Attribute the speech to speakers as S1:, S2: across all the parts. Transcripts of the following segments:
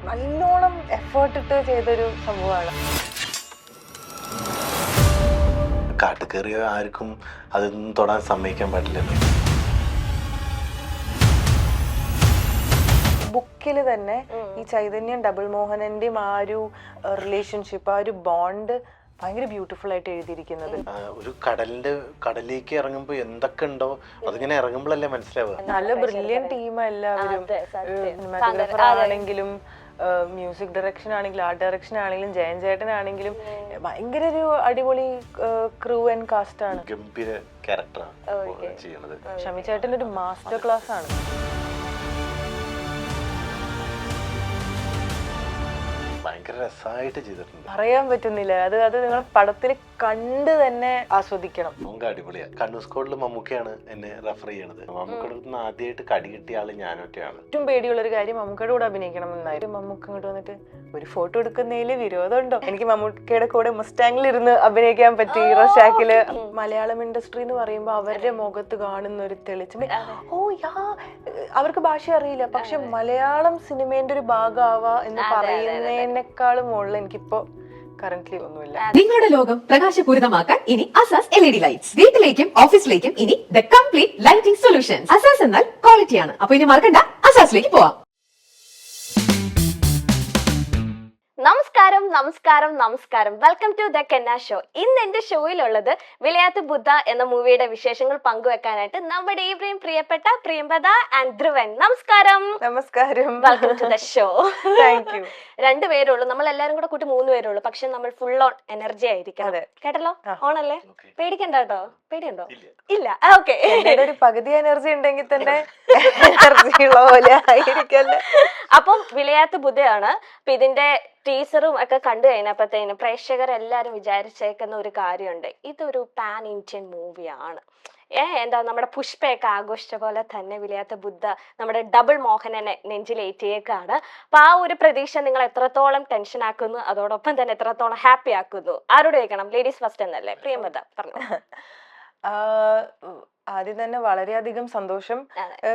S1: നല്ലോണം എഫേർട്ട് ഇട്ട് ചെയ്തൊരു സംഭവമാണ്.
S2: കാട്ടുകയറിയ ആർക്കും അതൊന്നും തൊടാൻ സമ്മതിക്കാൻ പറ്റില്ലല്ലോ.
S1: ബുക്കിൽ തന്നെ ഈ ചൈതന്യം ഡബിൾ മോഹനന്റെയും ആ ഒരു റിലേഷൻഷിപ്പ്, ആ ഒരു ബോണ്ട് ഭയങ്കര ബ്യൂട്ടിഫുൾ ആയിട്ട് എഴുതിയിരിക്കുന്നത്.
S2: ഒരു കടലിലേക്ക് ഇറങ്ങുമ്പോ എന്തൊക്കെ ഉണ്ടോ അതിങ്ങനെ ഇറങ്ങുമ്പോഴല്ലേ മനസ്സിലാവുക.
S1: നല്ല ബ്രില്യന്റ് ടീമാ എല്ലാവരും. സിനിമാറ്റോഗ്രാഫർ ആണെങ്കിലും മ്യൂസിക് ഡയറക്ഷൻ ആണെങ്കിലും ആർട്ട് ഡയറക്ഷൻ ആണെങ്കിലും ജയൻ ചേട്ടനാണെങ്കിലും ഭയങ്കര ഒരു അടിപൊളി ക്രൂ ആൻഡ് കാസ്റ്റ് ആണ്.
S2: ഗംഭീര ക്യാരക്ടറാണ് ചെയ്യുന്നത്.
S1: ഷമി ചേട്ടൻ ഒരു മാസ്റ്റർ ക്ലാസ് ആണ്.
S2: ഭയങ്കര രസമായിട്ട് ചെയ്തിട്ടുണ്ട്.
S1: പറയാൻ പറ്റുന്നില്ല. അത് നിങ്ങൾ പടത്തിൽ കണ്ട് തന്നെ ആസ്വദിക്കണം.
S2: നമുക്ക് അടിപൊളിയാണ്. കണ്ണൂർ സ്കോഡിൽ മമ്മൂക്കയാണ് എന്നെ റെഫർ ചെയ്യണത്. മമ്മൂക്കയുടെ അടുത്ത് ആദ്യമായിട്ട് കടി കിട്ടിയ ആള് ഞാൻ ഒറ്റയാണ്.
S1: ഏറ്റവും പേടിയുള്ളൊരു കാര്യം മമ്മൂക്കയുടെ കൂടെ അഭിനയിക്കണം എന്നായിരുന്നു. മമ്മൂക്ക ഇങ്ങോട്ട് വന്നിട്ട് ഒരു ഫോട്ടോ എടുക്കുന്നതിൽ വിരോധമുണ്ടോ? എനിക്ക് മമ്മൂക്കയുടെ കൂടെ മുസ്റ്റാങ്ങിൽ ഇരുന്ന് അഭിനയിക്കാൻ പറ്റി. റോഷാക്കില് മലയാളം ഇൻഡസ്ട്രി എന്ന് പറയുമ്പോൾ അവരുടെ മുഖത്ത് കാണുന്ന ഒരു തെളിച്ചം, അവർക്ക് ഭാഷ അറിയില്ല, പക്ഷെ മലയാളം സിനിമേന്റെ ഒരു ഭാഗമാവാ എന്ന് പറയുന്നതിനേക്കാളും മുകളിൽ എനിക്കിപ്പോ കറന്റ്ലി ഒന്നുമില്ല.
S3: നിങ്ങളുടെ ലോകം പ്രകാശപൂരിതമാക്കാൻ ഇനി അസാസ് LED ലൈറ്റ്സ്. വീട്ടിലേക്കും ഓഫീസിലേക്കും ഇനി the complete lighting solution. Asas എന്നാൽ ക്വാളിറ്റിയാണ്. അപ്പൊ ഇനി മറക്കണ്ട, അസാസിലേക്ക് പോവാം.
S4: നമസ്കാരം നമസ്കാരം നമസ്കാരം. വെൽക്കം ടു ദ കെന്ന ഷോ. ഇന്ന് എന്റെ ഷോയിലുള്ളത് വിളയാത്ത് ബുദ്ധ എന്ന മൂവിയുടെ വിശേഷങ്ങൾ പങ്കുവെക്കാനായിട്ട് നമ്മുടെ ഏവരെയും പ്രിയപ്പെട്ട പ്രിയംവദ ആൻഡ് ധ്രുവൻ. നമസ്കാരം.
S1: നമസ്കാരം.
S4: Welcome to the show.
S1: Thank you.
S4: രണ്ടുപേരുള്ളൂ, നമ്മൾ എല്ലാരും കൂടെ കൂട്ടി 3 പേരുള്ളൂ. പക്ഷെ നമ്മൾ ഫുൾ ഓൺ എനർജി ആയിരിക്കും. കേട്ടല്ലോ, ഓണല്ലേ? പേടിക്കണ്ട കേട്ടോ. പേടിയുണ്ടോ? ഇല്ല. ഓക്കെ.
S1: ഒരു പകുതി എനർജി ഉണ്ടെങ്കിൽ തന്നെ എനർജി ഉള്ള പോലെ ആയിരിക്കല്ലേ.
S4: അപ്പം വിളയാത്ത് ബുദ്ധയാണ്. അപ്പൊ ഇതിന്റെ ടീസറും ഒക്കെ കണ്ടു കഴിഞ്ഞപ്പോഴത്തേനും പ്രേക്ഷകരെല്ലാരും വിചാരിച്ചേക്കുന്ന ഒരു കാര്യമുണ്ട്, ഇതൊരു പാൻ ഇന്ത്യൻ മൂവിയാണ്. എന്താ നമ്മുടെ പുഷ്പയൊക്കെ ആഘോഷിച്ച പോലെ തന്നെ വിളയാത്ത ബുദ്ധ നമ്മുടെ ഡബിൾ മോഹനനെ നെഞ്ചിലേറ്റിയേക്കാണ്. അപ്പൊ ആ ഒരു പ്രതീക്ഷ നിങ്ങൾ എത്രത്തോളം ടെൻഷൻ ആക്കുന്നു, അതോടൊപ്പം തന്നെ എത്രത്തോളം ഹാപ്പി ആക്കുന്നു? ആരോട് ചോദിക്കണം? ലേഡീസ് ഫസ്റ്റ് എന്നല്ലേ? പ്രിയംവദ പറഞ്ഞു.
S1: ആദ്യം തന്നെ വളരെയധികം സന്തോഷം.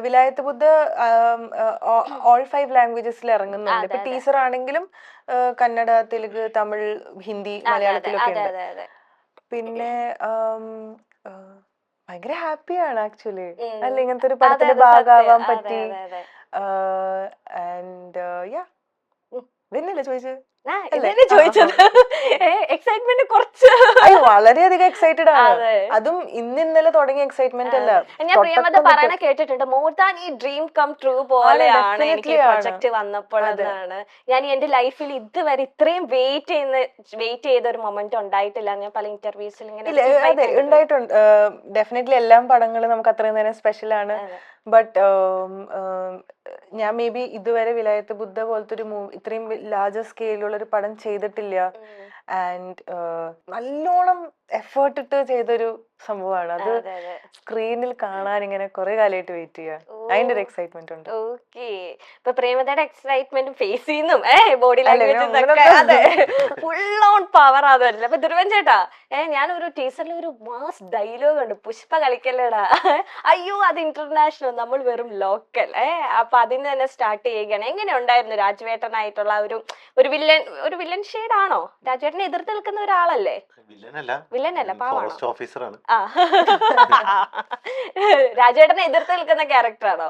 S1: വിലായത്ത് ബുദ്ധ ഓൾ 5 ലാംഗ്വേജസിൽ ഇറങ്ങുന്നുണ്ട്. ഇപ്പൊ ടീച്ചർ ആണെങ്കിലും കന്നഡ, തെലുങ്ക്, തമിഴ്, ഹിന്ദി, മലയാളത്തിലൊക്കെ ഉണ്ട്. പിന്നെ ഭയങ്കര ഹാപ്പിയാണ് ആക്ച്വലി. അല്ല, ഇങ്ങനത്തെ ഒരു പടത്തിന്റെ ഭാഗമാവാൻ പറ്റി. ആൻഡ് യാ, ഇതന്നെയല്ലേ ചോദിച്ചത്?
S4: ചോദിച്ചത് എക്സൈറ്റ്മെന്റ് കുറച്ച്
S1: വളരെയധികം എക്സൈറ്റഡ് ആണ്. അതും ഇന്നലെ തുടങ്ങിയ എക്സൈറ്റ്മെന്റ് അല്ല.
S4: ഞാൻ പ്രിയംവദ പറയണ കേട്ടിട്ടുണ്ട്, മോർ ദാൻ ഈ ഡ്രീം കം ട്രൂ പോലെയാണ് എനിക്ക് പ്രൊജക്ട് വന്നപ്പോൾ എന്നാണ്. ഞാൻ എന്റെ ലൈഫിൽ ഇതുവരെ ഇത്രയും വെയിറ്റ് ചെയ്ത ഒരു മൊമെന്റ് ഉണ്ടായിട്ടില്ല. ഞാൻ പല ഇന്റർവ്യൂസിൽ ഇങ്ങനെ
S1: ഉണ്ടായിട്ടുണ്ട്. ഡെഫിനറ്റ്ലി എല്ലാ പടങ്ങളും നമുക്ക് അത്രയും നേരം സ്പെഷ്യൽ ആണ്. ബട്ട് ഞാൻ മേ ബി ഇതുവരെ വിലായത്ത് ബുദ്ധ പോലത്തെ ഒരു മൂവി ഇത്രയും ലാർജർ സ്കെയിലുള്ള ഒരു പടം ചെയ്തിട്ടില്ല. ആൻഡ് നല്ലോണം എഫേർട്ട് ഇട്ട് ചെയ്തൊരു സംഭവമാണ്. അത് സ്ക്രീനിൽ കാണാൻ ഇങ്ങനെ കുറെ കാലമായിട്ട് വെയിറ്റ് ചെയ്യാൻ അതിന്റെ ഒരു എക്സൈറ്റ്മെന്റ് ഉണ്ട്.
S4: ഓക്കെ. ഇപ്പൊ പ്രേമതയുടെ എക്സൈറ്റ്മെന്റ് ഫേസ് ചെയ്യുന്നു, ബോഡി ലാംഗ്വേജ് അതെ ഫുൾ ഓൺ പവർ ആവുമല്ലോ. അപ്പൊ ധ്രുവൻ ചേട്ടാ, ഞാൻ ഒരു ടീച്ചറിൽ ഒരു മാസ് ഡയലോഗ് ഉണ്ട്, പുഷ്പ കളിക്കല്ലേടാ, അയ്യോ അത് ഇന്റർനാഷണൽ, നമ്മൾ വെറും ലോക്കൽ. അപ്പൊ അതിന് തന്നെ സ്റ്റാർട്ട് ചെയ്യുകയാണ്. എങ്ങനെ ഉണ്ടായിരുന്നു രാജുവേട്ടനായിട്ടുള്ള ഒരു വില്ലൻ ഷെയ്ഡ് ആണോ? രാജുവേട്ടനെ എതിർത്ത് നിൽക്കുന്ന ഒരാളല്ലേ? വില്ലനല്ല, പാവാണോ? രാജുവേട്ടനെ എതിർത്ത് നിൽക്കുന്ന ക്യാരക്ടറാണോ?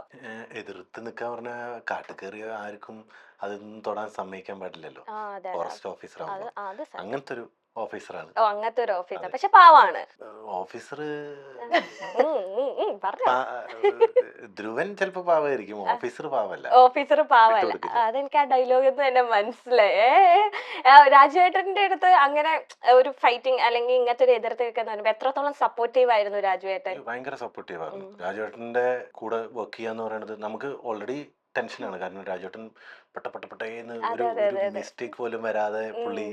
S2: എതിർത്ത് നിൽക്കാൻ പറഞ്ഞ കാട്ടുകയറിയ ആർക്കും അതൊന്നും തൊടാൻ സമ്മതിക്കാൻ പാടില്ലല്ലോ. ഫോറസ്റ്റ് ഓഫീസർ അങ്ങനത്തെ ഒരു ഓഫീസറാണ്.
S4: അങ്ങനത്തെ ഒരു ഓഫീസർ, പക്ഷെ പാവാണ്
S2: ഓഫീസർ. ധ്രുവൻ ചിലപ്പോ പാവായിരിക്കും, ഓഫീസർ പാവല്ല.
S4: ഓഫീസർ പാവല്ല, അതെനിക്ക് ആ ഡയലോഗ് തന്നെ മനസ്സിലായേ. രാജുവേട്ടന്റെ അടുത്ത് അങ്ങനെ ഒരു ഫൈറ്റിംഗ് അല്ലെങ്കിൽ ഇങ്ങനത്തെ ഒരു എതിർത്ത് നിൽക്കുന്ന എത്രത്തോളം സപ്പോർട്ടീവ് ആയിരുന്നു രാജുവേട്ടൻ?
S2: ഭയങ്കര സപ്പോർട്ടീവ് ആയിരുന്നു. രാജുവേട്ടന്റെ കൂടെ വർക്ക് ചെയ്യാന്ന് പറയുന്നത് നമുക്ക് ഓൾറെഡി ടെൻഷനാണ്. കാരണം രാജുവേട്ടൻ പെട്ടെന്ന് ഒരു മിസ്റ്റേക്ക് പോലും വരാതെ പുള്ളി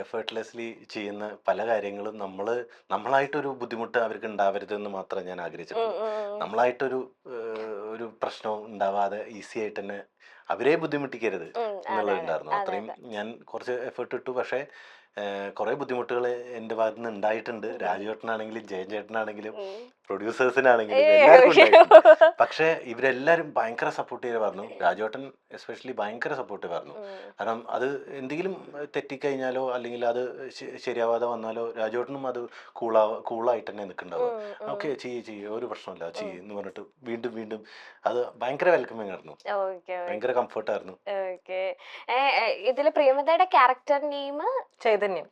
S2: എഫേർട്ട്ലെസ്ലി ചെയ്യുന്ന പല കാര്യങ്ങളും നമ്മളായിട്ടൊരു ബുദ്ധിമുട്ട് അവർക്ക് ഉണ്ടാവരുതെന്ന് മാത്രം ഞാൻ ആഗ്രഹിച്ചിട്ടുണ്ട്. നമ്മളായിട്ടൊരു പ്രശ്നവും ഉണ്ടാവാതെ ഈസി ആയിട്ട് തന്നെ അവരെ ബുദ്ധിമുട്ടിക്കരുത് എന്നുള്ളതുണ്ടായിരുന്നു. അത്രയും ഞാൻ കുറച്ച് എഫേർട്ട് ഇട്ടു. പക്ഷേ കുറെ ബുദ്ധിമുട്ടുകൾ എൻ്റെ ഭാഗത്ത് നിന്ന് ഉണ്ടായിട്ടുണ്ട്. രാജുവേട്ടനാണെങ്കിലും ജയൻ ചേട്ടനാണെങ്കിലും പ്രൊഡ്യൂസേഴ്സിനാണെങ്കിലും എല്ലാവർക്കും ഉണ്ടായിട്ടുണ്ട്. പക്ഷേ ഇവരെല്ലാവരും ഭയങ്കര സപ്പോർട്ടീവ് പറഞ്ഞു. രാജുവേട്ടൻ എസ്പെഷ്യലി ഭയങ്കര സപ്പോർട്ടീവ് ആയിരുന്നു. കാരണം അത് എന്തെങ്കിലും തെറ്റിക്കഴിഞ്ഞാലോ അല്ലെങ്കിൽ അത് ശരിയാവാതെ വന്നാലോ രാജുവേട്ടനും അത് കൂളായിട്ട് തന്നെ നിൽക്കുന്നുണ്ടാവും. ഓക്കെ ചെയ്യ് ഒരു പ്രശ്നമില്ല ചെയ്യ് എന്ന് പറഞ്ഞിട്ട് വീണ്ടും വീണ്ടും അത് ഭയങ്കര വെൽക്കമിങ് ആയിരുന്നു, ഭയങ്കര കംഫർട്ടായിരുന്നു.
S4: ഇതില് പ്രിയമതയുടെ ക്യാരക്ടർ നെയിം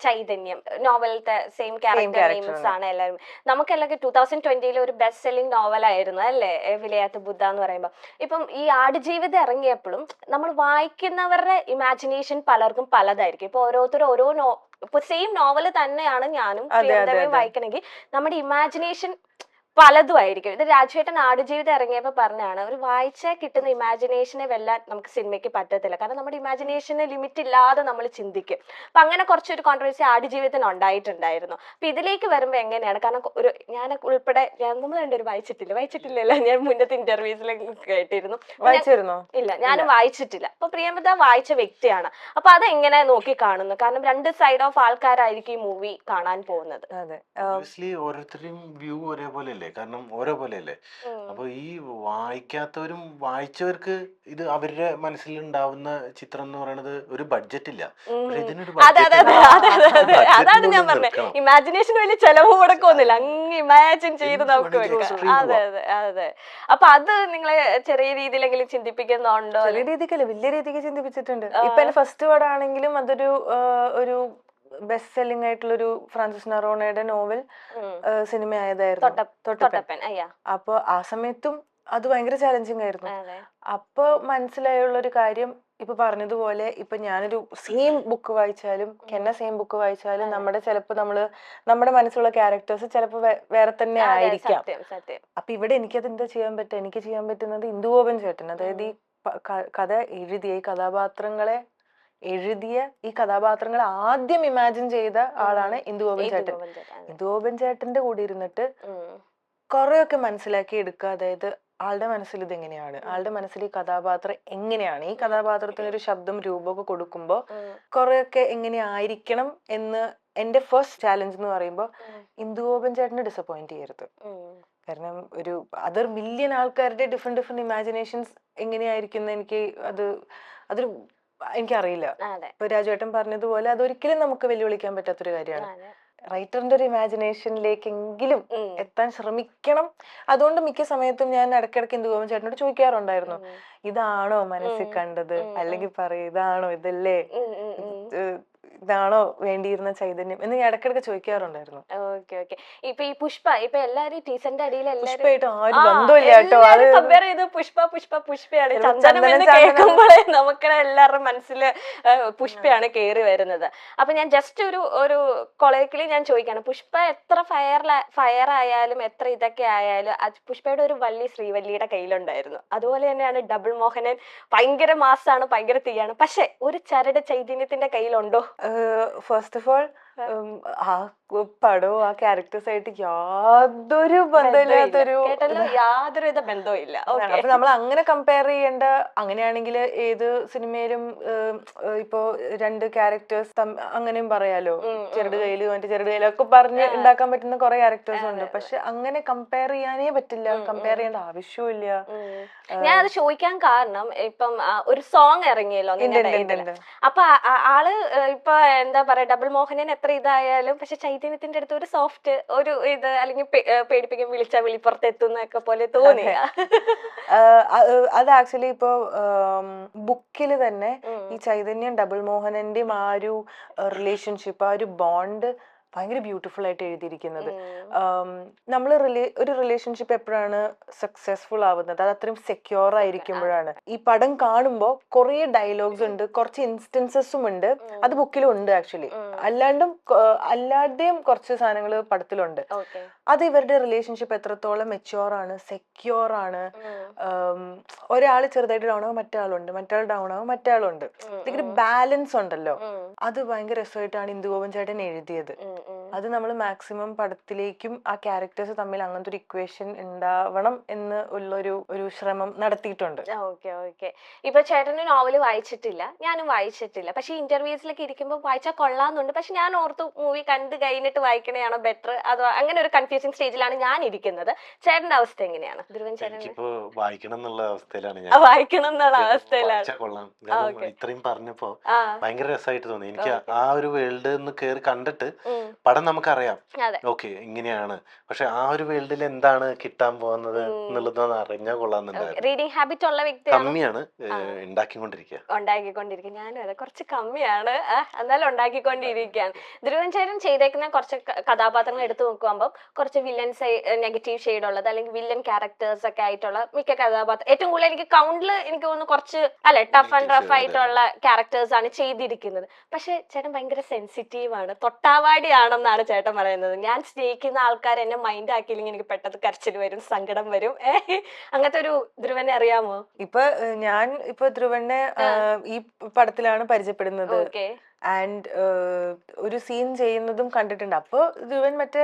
S4: ചൈതന്യം, നോവലത്തെ സെയിം ക്യാരക്ടർ നെയിംസ് ആണ് എല്ലാവരും. നമുക്കെല്ലാം 2020 ഒരു ബെസ്റ്റ് സെല്ലിംഗ് നോവലായിരുന്നു അല്ലേ വിലയാത്ത ബുദ്ധ എന്ന് പറയുമ്പോൾ. ഇപ്പം ഈ ആടുജീവിതം ഇറങ്ങിയപ്പോഴും നമ്മൾ വായിക്കുന്നവരുടെ ഇമാജിനേഷൻ പലർക്കും പലതായിരിക്കും. ഇപ്പൊ ഓരോരുത്തരും ഇപ്പൊ സെയിം നോവൽ തന്നെയാണ് ഞാനും പ്രിയമതയും വായിക്കണമെങ്കിൽ നമ്മുടെ ഇമാജിനേഷൻ പലതും ആയിരിക്കും. ഇത് രാജുവേട്ടൻ ആടുജീവിതം ഇറങ്ങിയപ്പോൾ പറഞ്ഞാണ്, ഒരു വായിച്ചാൽ കിട്ടുന്ന ഇമാജിനേഷനെ വെല്ലാൻ നമുക്ക് സിനിമയ്ക്ക് പറ്റത്തില്ല. കാരണം നമ്മുടെ ഇമാജിനേഷന് ലിമിറ്റ് ഇല്ലാതെ നമ്മൾ ചിന്തിക്കും. അപ്പൊ അങ്ങനെ കുറച്ചൊരു കോൺട്രവേഴ്സി ആടുജീവിതത്തിന് ഉണ്ടായിട്ടുണ്ടായിരുന്നു. അപ്പൊ ഇതിലേക്ക് വരുമ്പോൾ എങ്ങനെയാണ്? കാരണം ഞാൻ ഉൾപ്പെടെ നമ്മൾ രണ്ടുപേരും വായിച്ചിട്ടില്ലല്ലോ. ഞാൻ മുന്നത്തെ ഇന്റർവ്യൂസിൽ കേട്ടിരുന്നു. ഇല്ല, ഞാനും വായിച്ചിട്ടില്ല. അപ്പൊ പ്രിയമത വായിച്ച വ്യക്തിയാണ്. അപ്പൊ അതെങ്ങനെ നോക്കി കാണുന്നു? കാരണം രണ്ട് സൈഡ് ഓഫ് ആൾക്കാരായിരിക്കും ഈ മൂവി കാണാൻ പോകുന്നത്.
S2: ഓരോരുത്തരുടെയും വ്യൂ ഒരേപോലെ, കാരണം ഓരോ പോലെയല്ലേ. അപ്പൊ ഈ വായിക്കാത്തവരും വായിച്ചവർക്ക് ഇത് അവരുടെ മനസ്സിൽ ഉണ്ടാവുന്ന ചിത്രം എന്ന് പറയുന്നത് ഒരു ബഡ്ജറ്റ് ഇല്ല. പക്ഷെ ഇതിനൊരു
S4: അതാണ് ഞാൻ പറഞ്ഞത്, ഇമാജിനേഷൻ വലിയ ചെലവ് കൊടുക്കൊന്നുമില്ല, അങ്ങ് ഇമാജിൻ ചെയ്ത് നമുക്ക് വെക്കാം. അതെ. അപ്പൊ അത് നിങ്ങളെ ചെറിയ രീതിയിലെങ്കിലും ചിന്തിപ്പിക്കുന്നുണ്ടോ?
S1: ചെറിയ രീതിക്കല്ലേ, വലിയ രീതിക്ക് ചിന്തിപ്പിച്ചിട്ടുണ്ട്. ഇപ്പൊ എന്റെ ഫസ്റ്റ് വേർഡ് ആണെങ്കിലും അതൊരു ഒരു ബെസ്റ്റ് സെല്ലിംഗ് ആയിട്ടുള്ളൊരു ഫ്രാൻസിസ് നറോണയുടെ നോവൽ സിനിമ ആയതായിരുന്നു. അപ്പൊ ആ സമയത്തും അത് ഭയങ്കര ചാലഞ്ചിങ് ആയിരുന്നു. അപ്പൊ മനസ്സിലായുള്ളൊരു കാര്യം, ഇപ്പൊ പറഞ്ഞതുപോലെ ഇപ്പൊ ഞാനൊരു സെയിം ബുക്ക് വായിച്ചാലും സെയിം ബുക്ക് വായിച്ചാലും നമ്മുടെ മനസ്സിലുള്ള ക്യാരക്ടേഴ്സ് ചിലപ്പോ വേറെ തന്നെ ആയിരിക്കാം. അപ്പൊ ഇവിടെ എനിക്കത് എന്താ ചെയ്യാൻ പറ്റുക? എനിക്ക് ചെയ്യാൻ പറ്റുന്നത് ഇന്ദുഗോപൻ ചേട്ടൻ, അതായത് ഈ കഥ എഴുതിയ ഈ കഥാപാത്രങ്ങളെ ആദ്യം ഇമാജിൻ ചെയ്ത ആളാണ് ഇന്ദുഗോപൻ ചേട്ടൻ. ഇന്ദുഗോപൻ ചേട്ടന്റെ കൂടെ ഇരുന്നിട്ട് കുറെയൊക്കെ മനസ്സിലാക്കി എടുക്കുക. അതായത് ആളുടെ മനസ്സിൽ ഇതെങ്ങനെയാണ്, ആളുടെ മനസ്സിൽ ഈ കഥാപാത്രം എങ്ങനെയാണ്, ഈ കഥാപാത്രത്തിന് ഒരു ശബ്ദം രൂപമൊക്കെ കൊടുക്കുമ്പോ കുറെയൊക്കെ എങ്ങനെയായിരിക്കണം എന്ന് എന്റെ ഫസ്റ്റ് ചാലഞ്ച് എന്ന് പറയുമ്പോൾ ഇന്ദുഗോപൻ ചേട്ടനെ ഡിസപ്പോയിന്റ് ചെയ്യരുത്. കാരണം ഒരു അതർ മില്യൺ ആൾക്കാരുടെ ഡിഫറെന്റ് ഇമാജിനേഷൻസ് എങ്ങനെയായിരിക്കും എനിക്ക് അതൊരു എനിക്കറിയില്ല. ഇപ്പൊ രാജുവേട്ടൻ പറഞ്ഞതുപോലെ അതൊരിക്കലും നമുക്ക് വെല്ലുവിളിക്കാൻ പറ്റാത്തൊരു കാര്യമാണ്. റൈറ്ററിന്റെ ഒരു ഇമാജിനേഷനിലേക്കെങ്കിലും എത്താൻ ശ്രമിക്കണം. അതുകൊണ്ട് മിക്ക സമയത്തും ഞാൻ ഇടയ്ക്കിടയ്ക്ക് ഇന്ദുഗോപൻ ചേട്ടനോട് ചോദിക്കാറുണ്ടായിരുന്നു, ഇതാണോ മനസ്സിൽ കണ്ടത്, അല്ലെങ്കിൽ പറയും ഇതാണോ, ഇതാണോ വേണ്ടിയിരുന്ന ചൈതന്യം എന്ന് ഞാൻ ഇടയ്ക്കിടയ്ക്ക് ചോദിക്കാറുണ്ടായിരുന്നു.
S4: ഇപ്പൊ ഈ പുഷ്പ ഇപ്പൊ എല്ലാരും ടീച്ചറിന്റെ അടിയിൽ
S1: കമ്പയർ
S4: ചെയ്ത് പുഷ്പയാണ്. ചന്ദനം കേൾക്കുമ്പോഴേ നമുക്ക് എല്ലാവരുടെ മനസ്സില് പുഷ്പയാണ് കേറി വരുന്നത്. അപ്പൊ ഞാൻ ജസ്റ്റ് ഒരു കൊളേക്കില് ഞാൻ ചോദിക്കാണ്, പുഷ്പ എത്ര ഫയർ ആയാലും എത്ര ഇതൊക്കെ ആയാലും പുഷ്പയുടെ ഒരു വള്ളി ശ്രീവല്ലിയുടെ കയ്യിലുണ്ടായിരുന്നു. അതുപോലെ തന്നെയാണ് ഡബിൾ മോഹനൻ, ഭയങ്കര മാസാണ്, ഭയങ്കര തീയാണ്. പക്ഷെ ഒരു ചരട് ചൈതന്യത്തിന്റെ കയ്യിലുണ്ടോ?
S1: ഫസ്റ്റ് ഓഫ് ഓൾ ആ പടവും ആ ക്യാരക്ടേഴ്സ് ആയിട്ട് യാതൊരു
S4: യാതൊരുവിധ ബന്ധവും ഇല്ല.
S1: അപ്പൊ നമ്മൾ അങ്ങനെ കമ്പയർ ചെയ്യേണ്ട. അങ്ങനെയാണെങ്കിൽ ഏത് സിനിമയിലും ഇപ്പോ രണ്ട് ക്യാരക്ടേഴ്സ് അങ്ങനെയും പറയാലോ, ചെറുട് കയ്യില് മറ്റേ ചെറുട് കയ്യിലൊക്കെ പറഞ്ഞ് ഉണ്ടാക്കാൻ പറ്റുന്ന കുറെ ക്യാരക്ടേഴ്സ് ഉണ്ട്. പക്ഷെ അങ്ങനെ കമ്പയർ ചെയ്യാനേ പറ്റില്ല, കമ്പയർ ചെയ്യേണ്ട ആവശ്യവും ഇല്ല.
S4: ഞാൻ അത് ചോദിക്കാൻ കാരണം, ഇപ്പം ഒരു സോങ് ഇറങ്ങിയല്ലോ നിങ്ങളുടെ, അപ്പൊ ആള് ഇപ്പൊ എന്താ പറയാ, ഡബിൾ മോഹനൻ എത്ര ഇതായാലും പക്ഷെ ചൈതന്യത്തിന്റെ അടുത്ത് ഒരു സോഫ്റ്റ് ഒരു ഇത്, അല്ലെങ്കിൽ പേടിപ്പിക്കും, വിളിച്ചാ വിളിപ്പുറത്തെത്തുന്നൊക്കെ പോലെ തോന്നി.
S1: അത് ആക്ച്വലി ഇപ്പൊ ബുക്കില് തന്നെ ഈ ചൈതന്യം ഡബിൾ മോഹനന്റെയും ആ ഒരു റിലേഷൻഷിപ്പ്, ആ ഒരു ബോണ്ട് ഭയങ്കര ബ്യൂട്ടിഫുൾ ആയിട്ട് എഴുതിയിരിക്കുന്നത്. നമ്മൾ ഒരു റിലേഷൻഷിപ്പ് എപ്പോഴാണ് സക്സസ്ഫുൾ ആവുന്നത്, അത് അത്രയും സെക്യൂർ ആയിരിക്കുമ്പോഴാണ്. ഈ പടം കാണുമ്പോൾ കുറെ ഡയലോഗ്സ് ഉണ്ട്, കുറച്ച് ഇൻസ്റ്റൻസസും ഉണ്ട്, അത് ബുക്കിലും ഉണ്ട് ആക്ച്വലി. അല്ലാതെയും കുറച്ച് സാധനങ്ങൾ പടത്തിലുണ്ട്. അത് ഇവരുടെ റിലേഷൻഷിപ്പ് എത്രത്തോളം മെച്യൂർ ആണ്, സെക്യൂർ ആണ്. ഒരാള് ചെറുതായിട്ട് ഡൗൺ ആവും, മറ്റാളുണ്ട്, മറ്റാൾ ഡൗൺ ആവും, മറ്റാളുണ്ട്. ബാലൻസ് ഉണ്ടല്ലോ, അത് ഭയങ്കര രസമായിട്ടാണ് ഇന്ദുഗോപൻ ചേട്ടൻ എഴുതിയത്. അത് നമ്മൾ മാക്സിമം പടത്തിലേക്കും ആ ക്യാരക്ടേഴ്സ് തമ്മിൽ അങ്ങനത്തെ ഒരു ഇക്വേഷൻ ഉണ്ടാവണം എന്ന് ഒരു ശ്രമം നടത്തിയിട്ടുണ്ട്.
S4: Okay okay. ഇപ്പൊ ചേട്ടന് നോവല് വായിച്ചിട്ടില്ല, ഞാനും വായിച്ചിട്ടില്ല. പക്ഷെ ഇന്റർവ്യൂസിലൊക്കെ ഇരിക്കുമ്പോൾ വായിച്ചാൽ കൊള്ളാന്നുണ്ട്. പക്ഷെ ഞാൻ ഓർത്തു മൂവി കണ്ട് കഴിഞ്ഞിട്ട് വായിക്കണയാണോ ബെറ്റർ, അതോ അങ്ങനെ ഒരു കൺഫ്യൂസിങ് സ്റ്റേജിലാണ് ഞാൻ ഇരിക്കുന്നത്. ചേട്ടന്റെ അവസ്ഥ എങ്ങനെയാണ്? ധ്രുവൻ ചേട്ടൻ
S2: എനിക്കിപ്പോ വായിക്കണം എന്നുള്ള അവസ്ഥയിലാണ്
S4: വായിക്കണം എന്നുള്ള അവസ്ഥയിലാണ്.
S2: വായിച്ചാ കൊള്ളാം. കാരണം ഇത്രയും പറഞ്ഞപ്പോ
S4: ആ
S2: ഭയങ്കര രസമായിട്ട് തോന്നി എനിക്ക്.
S4: Okay.
S2: ആ ഒരു വേൾഡ് ഒന്ന് കേറി കണ്ടിട്ട്
S4: ഉം.
S2: പടം നമുക്കറിയാം,
S4: അതെ.
S2: ഓക്കെ ഇങ്ങനെയാണ്, പക്ഷെ ആ ഒരു വേൾഡിൽ എന്താണ് കിട്ടാൻ പോകുന്നത് എന്നുള്ളതൊന്ന് അറിഞ്ഞാൽ കൊള്ളാന്നുണ്ടായിരുന്നു.
S4: റീഡിങ് ഹാബിറ്റ് ഉള്ള വ്യക്തിയാണ്?
S2: കമ്മിയാണ്, ഉണ്ടാക്കിക്കൊണ്ടിരിക്കുക.
S4: ഉണ്ടാക്കിക്കൊണ്ടിരിക്കുക. ഞാനും അതെ, കുറച്ച് കമ്മിയാണ്, എന്നാലും ഉണ്ടാക്കിക്കൊണ്ടിരിക്കുകയാണ്. ധ്രുവൻ ചേട്ടൻ ചെയ്തേക്കുന്ന കുറച്ച് കഥാപാത്രങ്ങൾ എടുത്തു നോക്കുമ്പോൾ കുറച്ച് വില്ലൻ നെഗറ്റീവ് ഷെയ്ഡ് ഉള്ളത് അല്ലെങ്കിൽ വില്ലൻ ക്യാരക്ടേഴ്സ് ഒക്കെ ആയിട്ടുള്ള മിക്ക കഥാപാത്രം, ഏറ്റവും കൂടുതൽ എനിക്ക് കൗണ്ടില് എനിക്ക് തോന്നുന്നു കുറച്ച് അല്ലെ ടഫ് ആൻഡ് റഫ് ആയിട്ടുള്ള ക്യാരക്ടേഴ്സ് ആണ് ചെയ്തിരിക്കുന്നത്. പക്ഷെ ചേട്ടൻ ഭയങ്കര സെൻസിറ്റീവ് ആണ്, തൊട്ടാവാടി ആണെന്നാണ് ചേട്ടൻ പറയുന്നത്. ഞാൻ സ്നേഹിക്കുന്ന ആൾക്കാർ എന്നെ മൈൻഡ് ആക്കിയില്ലെങ്കിൽ എനിക്ക് പെട്ടെന്ന് കരച്ചിൽ വരും, സങ്കടം വരും. അങ്ങനത്തെ ഒരു ധ്രുവനെ അറിയാമോ?
S1: ഞാൻ ധ്രുവനെ ഈ പടത്തിലാണ് പരിചയപ്പെടുന്നത്.
S4: ഓക്കെ.
S1: ആൻഡ് ഒരു സീൻ ചെയ്യുന്നതും കണ്ടിട്ടുണ്ട്. അപ്പൊ ധ്രുവൻ മറ്റേ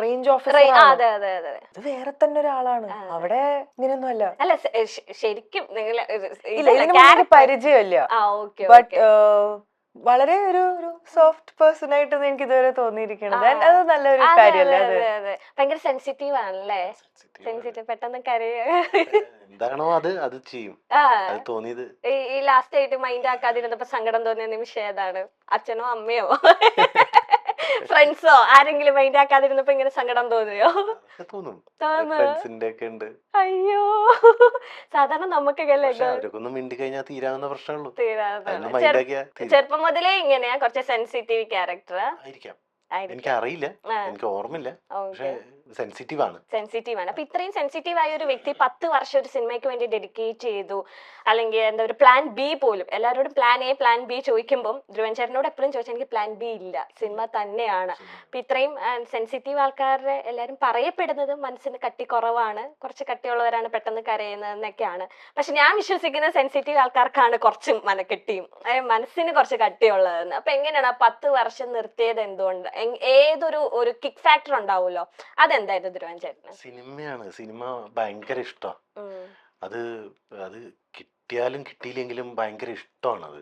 S1: റേഞ്ച് ഓഫീസർ
S4: അതെ അതെ അതെ,
S1: അത് വേറെ തന്നെ ഒരാളാണ്. അവിടെ ഇങ്ങനെയൊന്നും അല്ല.
S4: അല്ല ശരിക്കും
S1: പരിചയമില്ല. ബട്ട് വളരെ ഒരു സോഫ്റ്റ് പേഴ്സൺ ആയിട്ടൊന്നും എനിക്ക് ഇതുവരെ തോന്നിയിരിക്കണത്. അത് നല്ലൊരു കാര്യമല്ലേ?
S4: അതെ, ഭയങ്കര സെൻസിറ്റീവ് ആണല്ലേ? സെൻസിറ്റീവ്, പെട്ടെന്ന് കരയ
S2: എന്താണോ അത് ചെയ്യും. അത് തോന്നിയത്
S4: ഈ ലാസ്റ്റ് ആയിട്ട് മൈൻഡ് ആക്കാതിരുന്നപ്പോ സങ്കടം തോന്നിയ നിമിഷം ഏതാണ്? അച്ഛനോ അമ്മയോ ഫ്രണ്ട്സോ ആരെങ്കിലും മൈൻഡ് ആക്കാതിരുന്നപ്പോ ഇങ്ങനെ സങ്കടം തോന്നിയോ?
S2: തോന്നും.
S4: അയ്യോ, സാധാരണ നമുക്കൊക്കെ
S2: മിണ്ടി കഴിഞ്ഞാൽ തീരാവുന്ന പ്രശ്നമുള്ളൂ.
S4: ചെറുപ്പം മുതലേ ഇങ്ങനെയാ, കുറച്ച് സെൻസിറ്റീവ് ക്യാരക്ടർ
S2: ആയിരിക്കാം. എനിക്ക് അറിയില്ല, എനിക്ക് ഓർമ്മയില്ല, പക്ഷെ സെൻസിറ്റീവ് ആണ്.
S4: അപ്പൊ ഇത്രയും സെൻസിറ്റീവ് ആയ ഒരു വ്യക്തി 10 വർഷം ഒരു സിനിമയ്ക്ക് വേണ്ടി ഡെഡിക്കേറ്റ് ചെയ്തു. അല്ലെങ്കിൽ എന്താ ഒരു പ്ലാൻ ബി പോലും, എല്ലാവരോടും പ്ലാൻ എ പ്ലാൻ ബി ചോദിക്കുമ്പോൾ ധ്രുവൻ ചേട്ടനോട് എപ്പോഴും ചോദിച്ചാൽ എനിക്ക് പ്ലാൻ ബി ഇല്ല, സിനിമ തന്നെയാണ്. അപ്പൊ ഇത്രയും സെൻസിറ്റീവ് ആൾക്കാരുടെ എല്ലാവരും പറയപ്പെടുന്നത് മനസ്സിന് കട്ടി കുറവാണ്, കുറച്ച് കട്ടിയുള്ളവരാണ് പെട്ടെന്ന് കരയുന്നതെന്നൊക്കെയാണ്. പക്ഷെ ഞാൻ വിശ്വസിക്കുന്ന സെൻസിറ്റീവ് ആൾക്കാർക്കാണ് കുറച്ചും മനക്കെട്ടിയും മനസ്സിന് കുറച്ച് കട്ടിയുള്ളതെന്ന്. അപ്പൊ എങ്ങനെയാണ് 10 വർഷം നിർത്തിയത്? എന്തുകൊണ്ട്? ഒരു കിക്ക് ഫാക്ടർ ഉണ്ടാവുമല്ലോ, അതെന്തായിരുന്നു ധ്രുവൻ ചേട്ടന്?
S2: സിനിമയാണ്. സിനിമ ഭയങ്കര ഇഷ്ടമാണ്. അത് കിട്ടിയാലും കിട്ടിയില്ലെങ്കിലും ഭയങ്കര ഇഷ്ടമാണ്. അത്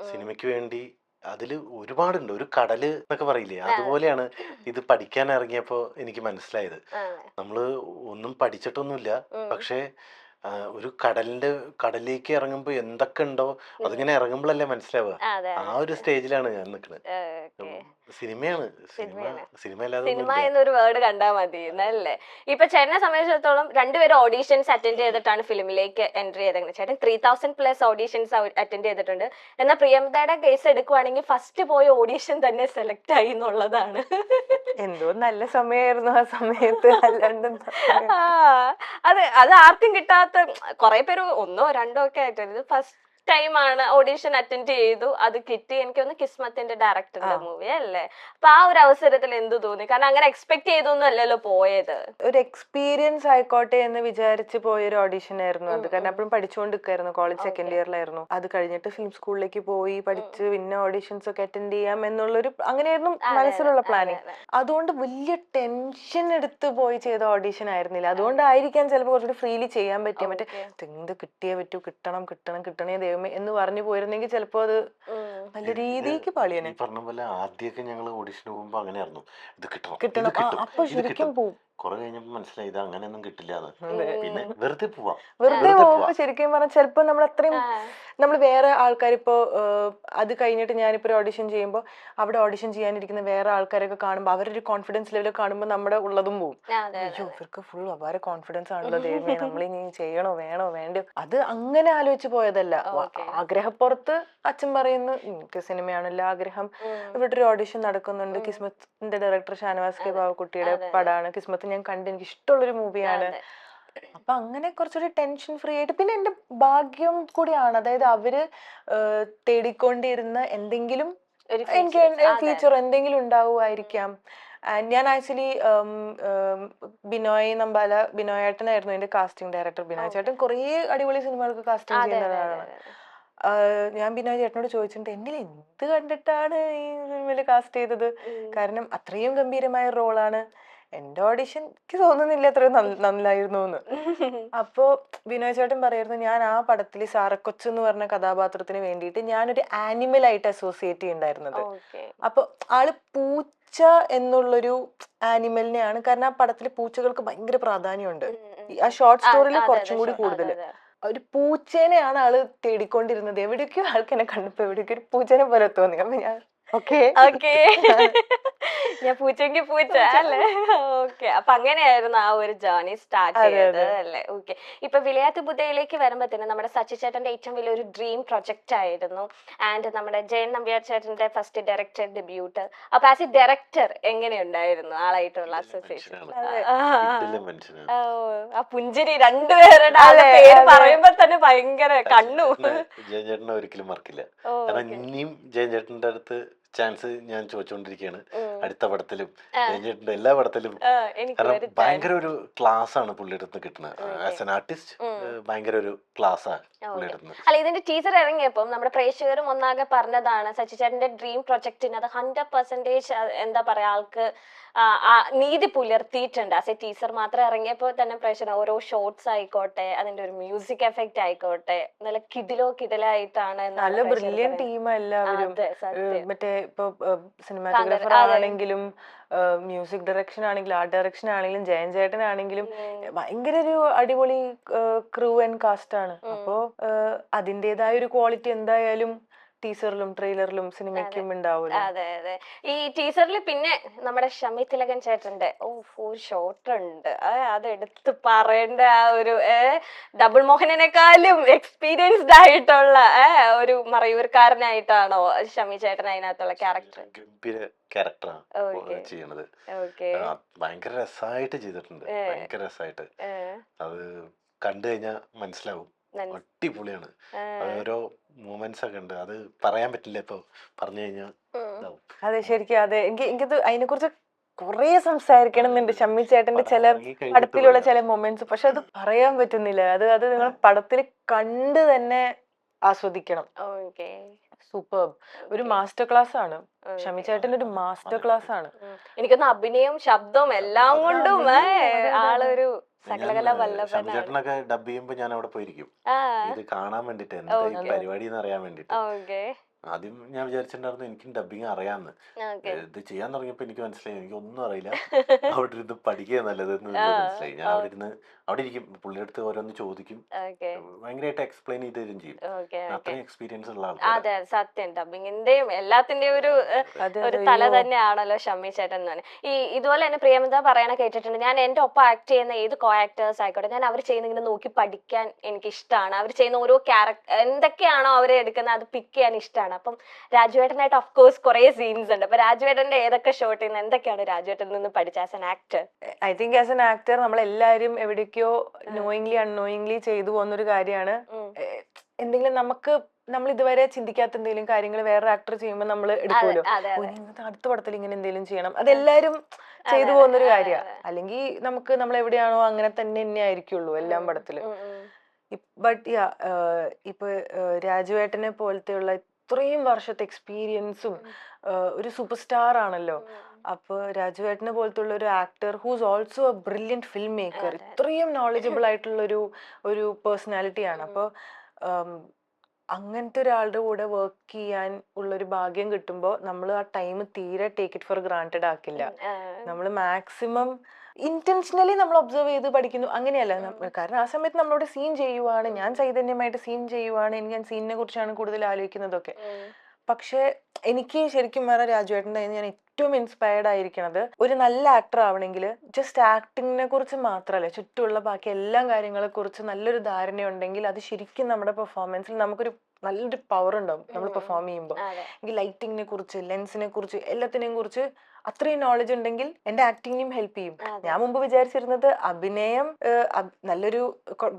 S2: സിനിമയ്ക്ക് വേണ്ടി അതില് ഒരുപാടുണ്ട്. ഒരു കടല് എന്നൊക്കെ പറയില്ലേ, അതുപോലെയാണ് ഇത് പഠിക്കാൻ ഇറങ്ങിയപ്പോ എനിക്ക് മനസ്സിലായത്. നമ്മള് ഒന്നും പഠിച്ചിട്ടൊന്നുമില്ല, പക്ഷെ ഒരു കടലിലേക്ക് ഇറങ്ങുമ്പോ എന്തൊക്കെ ഉണ്ടോ അതിങ്ങനെ ഇറങ്ങുമ്പോഴല്ലേ മനസ്സിലാവുക. ആ ഒരു സ്റ്റേജിലാണ് ഞാൻ നിൽക്കുന്നത്. സിനിമയാണ്.
S4: സിനിമ എന്നൊരു വേർഡ് കണ്ടാ മതി എന്നല്ലേ? ഇപ്പൊ ചേട്ടനെ സംബന്ധിച്ചിടത്തോളം രണ്ടുപേരും ഓഡീഷൻസ് അറ്റൻഡ് ചെയ്തിട്ടാണ് ഫിലിമിലേക്ക് എൻട്രി ചെയ്തത്. ചേട്ടൻ 3000+ ഓഡീഷൻസ് അറ്റൻഡ് ചെയ്തിട്ടുണ്ട്. എന്നാൽ പ്രിയമതയുടെ കേസ് എടുക്കുവാണെങ്കിൽ ഫസ്റ്റ് പോയ ഓഡീഷൻ തന്നെ സെലക്ട് ആയി എന്നുള്ളതാണ്.
S1: എന്തോ നല്ല സമയമായിരുന്നു ആ സമയത്ത്.
S4: അത് ആർക്കും കിട്ടാത്ത കുറെ പേര്, 1 or 2 ഒക്കെ ആയിട്ട് ഫസ്റ്റ് ടൈമാണ് ഓഡീഷൻ അറ്റൻഡ് ചെയ്തു, അത് കിട്ടി. എനിക്കൊന്ന് കിസ്മത്തിന്റെ ഡയറക്ടറിന്റെ മൂവി അല്ലേ? അപ്പൊ ആ ഒരു അവസരത്തിൽ എന്ത് തോന്നി? കാരണം അങ്ങനെ എക്സ്പെക്ട് ചെയ്തൊന്നും അല്ലല്ലോ പോയത്.
S1: ഒരു എക്സ്പീരിയൻസ് ആയിക്കോട്ടെ എന്ന് വിചാരിച്ച് പോയൊരു ഓഡീഷൻ ആയിരുന്നു അത്. കാരണം അപ്പോഴും പഠിച്ചുകൊണ്ടിരിക്കായിരുന്നു, കോളേജ് സെക്കൻഡ് ഇയറിലായിരുന്നു. അത് കഴിഞ്ഞിട്ട് ഫിലിം സ്കൂളിലേക്ക് പോയി പഠിച്ച് പിന്നെ ഓഡീഷൻസ് ഒക്കെ അറ്റൻഡ് ചെയ്യാം എന്നുള്ളൊരു അങ്ങനെയായിരുന്നു മനസ്സിലുള്ള പ്ലാനിങ്. അതുകൊണ്ട് വലിയ ടെൻഷൻ എടുത്ത് പോയി ചെയ്ത ഓഡീഷൻ ആയിരുന്നില്ല. അതുകൊണ്ടായിരിക്കാം ചിലപ്പോൾ കുറച്ചുകൂടി ഫ്രീലി ചെയ്യാൻ പറ്റിയ. മറ്റേ എന്ത് കിട്ടിയേ പറ്റൂ, കിട്ടണേ ദൈവമേ എന്ന് പറഞ്ഞു പോയിരുന്നെങ്കിൽ ചിലപ്പോ അത് നല്ല രീതിക്ക് പാളിയനെ.
S2: പറഞ്ഞ പോലെ ആദ്യമൊക്കെ ഞങ്ങൾ ഓഡിഷന് പോകുമ്പോ അങ്ങനെയായിരുന്നു, ഇത്
S1: കിട്ടണം. അപ്പൊ ശരിക്കും പോവും.
S2: കുറെ കഴിഞ്ഞപ്പോ മനസ്സിലായി ഇത് അങ്ങനെയൊന്നും കിട്ടില്ല. പിന്നെ വെറുതെ
S1: പോകുമ്പോ ശരിക്കും പറഞ്ഞാൽ ചിലപ്പോ നമ്മൾ വേറെ ആൾക്കാർ ഇപ്പോ അത് കഴിഞ്ഞിട്ട് ഞാനിപ്പോ ഒരു ഓഡിഷൻ ചെയ്യുമ്പോൾ അവിടെ ഓഡിഷൻ ചെയ്യാനിരിക്കുന്ന വേറെ ആൾക്കാരൊക്കെ കാണുമ്പോൾ അവരൊരു കോൺഫിഡൻസ് ലെവൽ കാണുമ്പോൾ നമ്മുടെ ഉള്ളതും പോവും. അയ്യോ ഇവർക്ക് ഫുൾ അപാര കോൺഫിഡൻസ് ആണല്ലോ ദൈവമേ, നമ്മളിനി ചെയ്യണോ വേണോ വേണ്ടോ. അത് അങ്ങനെ ആലോചിച്ച് പോയതല്ല. ആഗ്രഹപ്പുറത്ത് അച്ഛൻ പറയുന്നു എനിക്ക് സിനിമയാണല്ലോ ആഗ്രഹം, ഇവിടെ ഒരു ഓഡിഷൻ നടക്കുന്നുണ്ട്, കിസ്മത്തിന്റെ ഡയറക്ടർ ഷാനവാസ് കെ ബാബുക്കുട്ടിയുടെ പടമാണ് കിസ്മത്ത്, ഞാൻ കണ്ട് എനിക്ക് ഇഷ്ടമുള്ളൊരു മൂവിയാണ്. അപ്പൊ അങ്ങനെ കുറച്ചൊരു ടെൻഷൻ ഫ്രീ ആയിട്ട്, പിന്നെ എന്റെ ഭാഗ്യം കൂടിയാണ്. അതായത് അവര് തേടിക്കൊണ്ടിരുന്ന എന്തെങ്കിലും എനിക്ക് ഫീച്ചർ എന്തെങ്കിലും ഉണ്ടാവുമായിരിക്കാം. ഞാൻ ആക്ച്വലി ബിനോയേട്ടനായിരുന്നു എന്റെ കാസ്റ്റിംഗ് ഡയറക്ടർ. ബിനോയ് ചേട്ടൻ കുറേ അടിപൊളി സിനിമകൾക്ക് കാസ്റ്റിംഗ് ചെയ്യുന്നതാണ്. ഞാൻ ബിനോയ് ചേട്ടനോട് ചോദിച്ചിട്ടുണ്ട് എന്നിൽ എന്ത് കണ്ടിട്ടാണ് ഈ സിനിമയിൽ കാസ്റ്റ് ചെയ്തത്, കാരണം അത്രയും ഗംഭീരമായ റോളാണ്. എന്റെ ഓഡിഷൻ എനിക്ക് തോന്നുന്നില്ല അത്രയും നന്നായിരുന്നു എന്ന്. അപ്പോ ബിനോയ് ചേട്ടൻ പറയായിരുന്നു, ഞാൻ ആ പടത്തിൽ സാറക്കൊച്ചു എന്ന് പറഞ്ഞ കഥാപാത്രത്തിന് വേണ്ടിയിട്ട് ഞാനൊരു ആനിമൽ ആയിട്ട് അസോസിയേറ്റ് ചെയ്യുന്നുണ്ടായിരുന്നത്. അപ്പൊ ആള് പൂച്ച എന്നുള്ളൊരു ആനിമലിനെയാണ്, കാരണം ആ പടത്തിൽ പൂച്ചകൾക്ക് ഭയങ്കര പ്രാധാന്യമുണ്ട്. ആ ഷോർട്ട് സ്റ്റോറിയിൽ കുറച്ചും കൂടി കൂടുതൽ ഒരു പൂച്ചേനെയാണ് ആള് തേടിക്കൊണ്ടിരുന്നത്. എവിടേക്കോ ആൾക്ക് എന്നെ കണ്ടപ്പോ എവിടേക്കോ ഒരു പൂച്ചനെ പോലെ തോന്നി. അപ്പൊ ഞാൻ
S4: ഞാൻ പൂച്ചെങ്കിൽ പൂച്ച അല്ലേ. ഓക്കെ, അപ്പൊ അങ്ങനെയായിരുന്നു ആ ഒരു ജേർണി സ്റ്റാർട്ട് ചെയ്തത് അല്ലേ. ഓക്കെ, ഇപ്പൊ വിളയാത്ത് ബുദ്ധയിലേക്ക് വരുമ്പോ നമ്മുടെ സച്ചി ചേട്ടന്റെ ഏറ്റവും വലിയൊരു ഡ്രീം പ്രൊജക്ട് ആയിരുന്നു, ആൻഡ് നമ്മുടെ ജയൻ നമ്പ്യാർ ചേട്ടന്റെ ഫസ്റ്റ് ഡയറക്ടർ ഡെബ്യൂട്ട്. അപ്പൊ ആസ് എ ഡയറക്ടർ എങ്ങനെയുണ്ടായിരുന്നു ആളായിട്ടുള്ള അസോസിയേഷൻ? ആ പുഞ്ചിരി രണ്ടുപേരുടെ പേര് പറയുമ്പോ തന്നെ ഭയങ്കര കണ്ണു.
S2: ജയൻ ചേട്ടനെ ഒരിക്കലും മറക്കില്ല. കാരണം ഇനിയും ജയൻ ചേട്ടന്റെ അടുത്ത് ചാൻസ് ഞാൻ ചോദിച്ചുകൊണ്ടിരിക്കുകയാണ്. അടുത്ത പടത്തിലും ജയൻചേട്ടന്റെ എല്ലാ പടത്തിലും. കാരണം ഭയങ്കര ഒരു ക്ലാസ് ആണ് പുള്ളിയുടെ അടുത്ത് കിട്ടുന്നത്. ആസ് എൻ ആർട്ടിസ്റ്റ് ഭയങ്കര ഒരു ക്ലാസ് ആണ് പുള്ളിയുടെ അടുത്ത്.
S4: അല്ല, ഇതിന്റെ ടീച്ചർ ഇറങ്ങിയപ്പോ നമ്മുടെ പ്രേക്ഷകരും ഒന്നാകെ പറഞ്ഞതാണ് സച്ചി ചേട്ടന്റെ ഡ്രീം പ്രൊജക്ടിന് അത് 100% എന്താ പറയാ ആൾക്ക് നീതി പുലർത്തിയിട്ടുണ്ട്. ആസ് എ ടീച്ചർ മാത്രം ഇറങ്ങിയപ്പോ തന്നെ പ്രേക്ഷകർ ഓരോ ഷോർട്സ് ആയിക്കോട്ടെ, അതിന്റെ ഒരു മ്യൂസിക് എഫക്റ്റ് ആയിക്കോട്ടെ, നല്ല കിടിലായിട്ടാണ്.
S1: നല്ല ബ്രില്യൻ ടീമാ എല്ലാവരും. മറ്റേ ഇപ്പൊ സിനിമാറ്റോഗ്രാഫർ ആണെങ്കിലും മ്യൂസിക് ഡയറക്ഷൻ ആണെങ്കിലും ആർട്ട് ഡയറക്ഷൻ ആണെങ്കിലും ജയൻ ചേട്ടനാണെങ്കിലും ഭയങ്കര ഒരു അടിപൊളി ക്രൂ ആൻഡ് കാസ്റ്റ് ആണ്. അപ്പോ അതിന്റേതായ ഒരു ക്വാളിറ്റി എന്തായാലും ടീസറിലും ട്രെയിലറിലും സിനിമയ്ക്കും ഉണ്ടാവും.
S4: അതെ അതെ, ഈ ടീസറിൽ പിന്നെ നമ്മുടെ ഷമി തിലകൻ ചേട്ടന്റെ ഒരു ഷോട്ട് ഉണ്ട്, അത് എടുത്ത് പറയേണ്ട. ആ ഒരു ഡബിൾ മോഹനേക്കാളും എക്സ്പീരിയൻസ്ഡ് ആയിട്ടുള്ള ഒരു മറയൂർക്കാരനായിട്ടാണോ ഷമി ചേട്ടൻ അതിനകത്തുള്ള ക്യാരക്ടർ?
S2: ക്യാരക്ടറാണ് ചെയ്യണത്. ഭയങ്കര രസമായിട്ട് ചെയ്തിട്ടുണ്ട്, ഭയങ്കര രസമായിട്ട്. അത് കണ്ടു കഴിഞ്ഞാൽ മനസ്സിലാവും, അടിപൊളിയാണ്. ഓരോ മൂമെന്റ്സ് ഒക്കെ ഉണ്ട്, അത് പറയാൻ പറ്റില്ല ഇപ്പൊ പറഞ്ഞു കഴിഞ്ഞാൽ.
S1: അതെ, ശരിക്കും അതെ. എനിക്കത് അതിനെ കുറിച്ച് കൊറേ സംസാരിക്കണം എന്നുണ്ട്. ഷമ്മി ചേട്ടന്റെ ചില പടത്തിലുള്ള ചില മൊമെന്റ്സ്, പക്ഷെ അത് പറയാൻ പറ്റുന്നില്ല. അത് നിങ്ങൾ പടത്തിൽ കണ്ട് തന്നെ ആസ്വദിക്കണം. സൂപ്പർബ്, ഒരു മാസ്റ്റർ ക്ലാസ് ആണ്. ഷമ്മി ചേട്ടൻ ഒരു മാസ്റ്റർ ക്ലാസ് ആണ്.
S4: എനിക്കൊന്ന് അഭിനയം ശബ്ദവും എല്ലാം കൊണ്ടും ആളൊരു സകലകല വല്ലഭനാണ്.
S2: ചേട്ടനൊക്കെ ഡബ് ചെയ്യുമ്പോ ഞാൻ അവിടെ പോയിരിക്കും ഇത് കാണാൻ വേണ്ടിട്ട്, എന്താ ഈ പരിപാടി എന്ന് അറിയാൻ വേണ്ടിട്ട്. ആദ്യം ഞാൻ വിചാരിച്ചിട്ടുണ്ടായിരുന്നു എനിക്കും ഡബിങ് അറിയാന്ന്. ഇത് ചെയ്യാൻ തുടങ്ങിയപ്പോ എനിക്ക് മനസ്സിലായി എനിക്ക് ഒന്നും അറിയില്ല, അവിടെ ഇരുന്ന് പഠിക്കുക നല്ലതെന്ന് മനസ്സിലായി. ഞാൻ അവിടെ ഇരിക്കും, പുള്ളിയുടെ അടുത്ത് ഓരോന്ന് ചോദിക്കും, ഭയങ്കരമായിട്ട് എക്സ്പ്ലെയിൻ ചെയ്ത് തരും ചെയ്യും. അത്രയും എക്സ്പീരിയൻസ് ഉള്ള ആൾക്കാർ.
S4: അതെ, സത്യം. ഡബിങ്ങിന്റെയും എല്ലാത്തിന്റെയും ഒരു തല തന്നെയാണല്ലോ ഷമ്മി ചേട്ടൻ എന്ന് പറഞ്ഞാൽ. ഇതുപോലെ തന്നെ പ്രിയമത പറയണ കേട്ടിട്ടുണ്ട്, ഞാൻ എന്റെ ഒപ്പം ആക്ട് ചെയ്യുന്ന ഏത് കോ ആക്ടേഴ്സ് ആയിക്കോട്ടെ, ഞാൻ അവർ ചെയ്യുന്ന നോക്കി പഠിക്കാൻ എനിക്ക് ഇഷ്ടമാണ്. അവർ ചെയ്യുന്ന ഓരോ ക്യാരക്ടർ എന്തൊക്കെയാണോ അവർ എടുക്കുന്നത് അത് പിക്ക് ചെയ്യാൻ ഇഷ്ടമാണ്. അപ്പം രാജുവേട്ടനായിട്ട് ഓഫ് കോഴ്സ് കുറെ സീൻസ് ഉണ്ട്. അപ്പൊ രാജുവേട്ടന്റെ ഏതൊക്കെ ഷോട്ടിൽ നിന്ന് എന്തൊക്കെയാണ് രാജുവേട്ടനിൽ നിന്ന് പഠിച്ച as an actor?
S1: I think as an actor നമ്മളെല്ലാരും എവിടേക്കോ നോയിങ്ലി അൺനോയിങ്ലി ചെയ്തു പോകുന്നൊരു കാര്യമാണ്. എന്തെങ്കിലും നമ്മൾ ഇതുവരെ ചിന്തിക്കാത്ത എന്തെങ്കിലും കാര്യങ്ങൾ വേറെ ആക്ടർ ചെയ്യുമ്പോൾ നമ്മൾ എടുക്കുമല്ലോ, അടുത്ത പടത്തിൽ ഇങ്ങനെ എന്തെങ്കിലും ചെയ്യണം. അതെല്ലാരും ചെയ്തു പോകുന്നൊരു കാര്യമാണ്. അല്ലെങ്കിൽ നമ്മൾ എവിടെയാണോ അങ്ങനെ തന്നെ ആയിരിക്കുള്ളൂ എല്ലാം പടത്തില്. ബട്ട് ഇപ്പൊ രാജുവേട്ടനെ പോലത്തെയുള്ള ഇത്രയും വർഷത്തെ എക്സ്പീരിയൻസും ഒരു സൂപ്പർ സ്റ്റാർ ആണല്ലോ. അപ്പൊ രാജുവേട്ടനെ പോലത്തെ ഉള്ള ഒരു actor who's also a brilliant filmmaker, ഇത്രയും നോളജബിൾ ആയിട്ടുള്ള ഒരു പേഴ്സണാലിറ്റിയാണ്. അപ്പൊ അങ്ങനത്തെ ഒരാളുടെ കൂടെ വർക്ക് ചെയ്യാൻ ഉള്ളൊരു ഭാഗ്യം കിട്ടുമ്പോൾ നമ്മൾ ആ ടൈം തീരെ ടേക്ക് ഇറ്റ് ഫോർ ഗ്രാന്റഡ് ആക്കില്ല. നമ്മൾ മാക്സിമം ഇന്റൻഷനലി നമ്മൾ ഒബ്സർവ് ചെയ്ത് പഠിക്കുന്നു, അങ്ങനെയല്ല. കാരണം ആ സമയത്ത് നമ്മളോട് സീൻ ചെയ്യുവാണ്, ഞാൻ ചൈതന്യമായിട്ട് സീൻ ചെയ്യുവാണ്, ഞാൻ സീനിനെ കുറിച്ചാണ് കൂടുതൽ ആലോചിക്കുന്നതൊക്കെ. പക്ഷെ എനിക്ക് ശരിക്കും വേറെ രാജുവേട്ടൻ്റെ ഞാൻ ഏറ്റവും ഇൻസ്പയർഡ് ആയിരിക്കണത്, ഒരു നല്ല ആക്ടർ ആവണമെങ്കിൽ ജസ്റ്റ് ആക്ടിങ്ങിനെ കുറിച്ച് മാത്രമല്ല, ചുറ്റുമുള്ള ബാക്കി എല്ലാ കാര്യങ്ങളെ കുറിച്ച് നല്ലൊരു ധാരണയുണ്ടെങ്കിൽ അത് ശരിക്കും നമ്മുടെ പെർഫോമൻസിൽ നമുക്കൊരു നല്ലൊരു പവർ ഉണ്ടാവും. നമ്മൾ പെർഫോം ചെയ്യുമ്പോൾ എനിക്ക് ലൈറ്റിങ്ങിനെ കുറിച്ച്, ലെൻസിനെ കുറിച്ച്, എല്ലാത്തിനെയും കുറിച്ച് അത്രയും നോളജ് ഉണ്ടെങ്കിൽ എന്റെ ആക്ടിങ്ങിനും ഹെൽപ്പ് ചെയ്യും. ഞാൻ മുമ്പ് വിചാരിച്ചിരുന്നത് അഭിനയം നല്ലൊരു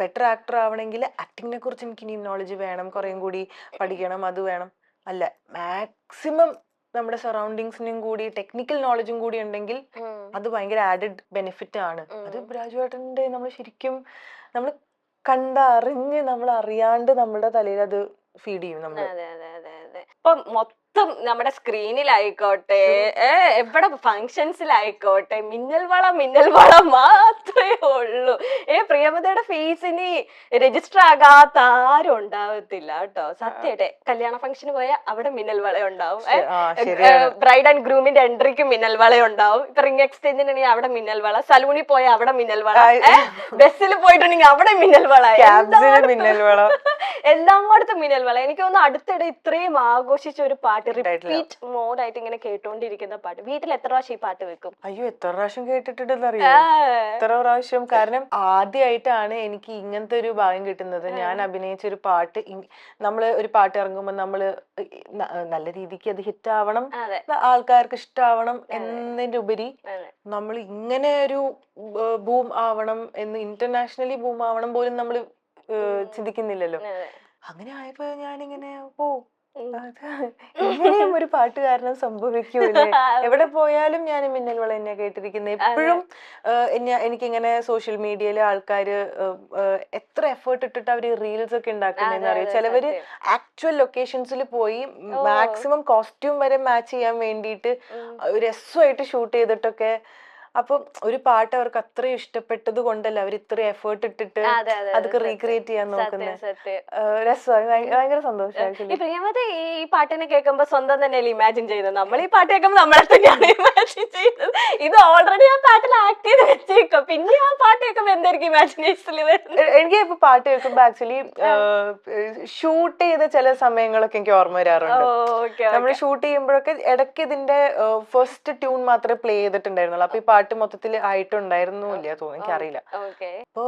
S1: ബെറ്റർ ആക്ടർ ആവണമെങ്കിൽ ആക്ടിങ്ങിനെ കുറിച്ച് എനിക്ക് ഇനിയും നോളജ് വേണം, കുറേയും കൂടി പഠിക്കണം, അത് വേണം. അല്ല, മാക്സിമം നമ്മുടെ സറൗണ്ടിങ്സിനും കൂടി ടെക്നിക്കൽ നോളജും കൂടി ഉണ്ടെങ്കിൽ അത് ഭയങ്കര ആഡഡ് ബെനിഫിറ്റ് ആണ്. അത് രാജുവേട്ടന്റെ നമ്മൾ ശരിക്കും നമ്മൾ കണ്ടറിഞ്ഞ് നമ്മൾ അറിയാണ്ട് നമ്മുടെ തലയിൽ അത് ഫീഡ് ചെയ്യും നമ്മള്.
S4: അതെ അതെ അതെ അതെ. ഇപ്പൊ മൊത്തം നമ്മുടെ സ്ക്രീനിലായിക്കോട്ടെ, എവിടെ ഫങ്ഷൻസിലായിക്കോട്ടെ മിന്നൽ വള മാത്രമേ ഉള്ളൂ. പ്രിയമതയുടെ ഫേസിന് രജിസ്റ്റർ ആകാത്ത ആരും ഉണ്ടാവത്തില്ല കേട്ടോ. സത്യമായിട്ടെ കല്യാണ ഫംഗ്ഷന് പോയാൽ അവിടെ മിന്നൽ വള ഉണ്ടാവും. ബ്രൈഡ് ആൻഡ് ഗ്രൂമിന്റെ എൻട്രിക്ക് മിന്നൽ വള ഉണ്ടാവും. ഇപ്പൊ റിംഗ് എക്സ്ചേഞ്ചിനുണ്ടെങ്കിൽ അവിടെ മിന്നൽ വള, സലൂണിൽ പോയാൽ അവിടെ മിന്നൽ വള, ബസ്സിൽ പോയിട്ടുണ്ടെങ്കിൽ അവിടെ മിന്നൽ വള,
S1: മിന്നൽ വള,
S4: എല്ലായിടത്തും മിന്നൽ വള. എനിക്ക് തോന്നുന്നു അടുത്തിടെ ഇത്രയും ആഘോഷിച്ച ഒരു പാട്ട്, റിപ്പീറ്റ് മോഡായിട്ട് ഇങ്ങനെ കേട്ടോണ്ടിരിക്കുന്ന പാട്ട്. വീട്ടിൽ എത്ര പ്രാവശ്യം ഈ പാട്ട് വെക്കും?
S1: അയ്യോ എത്ര പ്രാവശ്യം കേട്ടിട്ടുണ്ടെന്നറിയോ? എത്ര പ്രാവശ്യം. കാരണം ആദ്യമായിട്ടാണ് എനിക്ക് ഇങ്ങനത്തെ ഒരു ഭാഗ്യം കിട്ടുന്നത്. ഞാൻ അഭിനയിച്ച ഒരു പാട്ട്, നമ്മള് ഒരു പാട്ട് ഇറങ്ങുമ്പോൾ നമ്മള് നല്ല രീതിക്ക് അത് ഹിറ്റ് ആവണം, ആൾക്കാർക്ക് ഇഷ്ടമാവണം എന്നതിന്റെ ഉപരി നമ്മൾ ഇങ്ങനെ ഒരു ബൂം ആവണം എന്ന്, ഇന്റർനാഷണലി ബൂം ആവണം പോലും നമ്മൾ ചിന്തിക്കുന്നില്ലല്ലോ. അങ്ങനെ ആയപ്പോ ഞാനിങ്ങനെ ഇങ്ങനെയും ഒരു പാട്ട് കാരണം സംഭവിക്കൂലേ, എവിടെ പോയാലും ഞാൻ മിന്നൽ വള തന്നെയാ കേട്ടിരിക്കുന്നത്. എപ്പോഴും എനിക്കിങ്ങനെ സോഷ്യൽ മീഡിയയിലെ ആൾക്കാര് എത്ര എഫേർട്ട് ഇട്ടിട്ട് അവര് റീൽസ് ഒക്കെ ഉണ്ടാക്കുന്നതെന്ന് അറിയാം. ചിലവര് ആക്ച്വൽ ലൊക്കേഷൻസിൽ പോയി മാക്സിമം കോസ്റ്റ്യൂം വരെ മാച്ച് ചെയ്യാൻ വേണ്ടിയിട്ട് രസമായിട്ട് ഷൂട്ട് ചെയ്തിട്ടൊക്കെ. അപ്പൊ ഒരു പാട്ട് അവർക്ക് അത്രയും ഇഷ്ടപ്പെട്ടത് കൊണ്ടല്ല അവർ ഇത്രയും എഫേർട്ട് ഇട്ടിട്ട് അതൊക്കെ റീക്രിയേറ്റ് ചെയ്യാൻ നോക്കുന്നത്. രസമായി, ഭയങ്കര സന്തോഷം.
S4: പ്രിയമത ഈ പാട്ടിനെ കേൾക്കുമ്പോ സ്വന്തം തന്നെയല്ലേ ഇമാജിൻ ചെയ്തത്? നമ്മൾ ഈ പാട്ട് കേൾക്കുമ്പോൾ നമ്മളെ തന്നെയാണ് ഇമാജിൻ ചെയ്തത്. ഇത് ഓൾറെഡി ആ പാട്ടിൽ ആക്ട് ചെയ്ത് വെച്ചേക്കും, പിന്നെ ആ പാട്ട് കേൾക്കുമ്പോ എന്തായിരിക്കും ഇമാജിനേഷനിൽ വരുന്നത്?
S1: എനിക്ക് ഇപ്പൊ പാട്ട് കേൾക്കുമ്പോ ആക്ച്വലി ഷൂട്ട് ചെയ്ത ചില സമയങ്ങളൊക്കെ എനിക്ക് ഓർമ്മ വരാറുണ്ട്. നമ്മൾ ഷൂട്ട് ചെയ്യുമ്പോഴൊക്കെ ഇടയ്ക്ക് ഇതിന്റെ ഫസ്റ്റ് ട്യൂൺ മാത്രമേ പ്ലേ ചെയ്തിട്ടുണ്ടായിരുന്നുള്ളൂ. അപ്പൊ ഈ പാട്ട് മൊത്തത്തിൽ ആയിട്ടുണ്ടായിരുന്നു ഇല്ല തോന്നുന്നു, എനിക്കറിയില്ല. അപ്പോ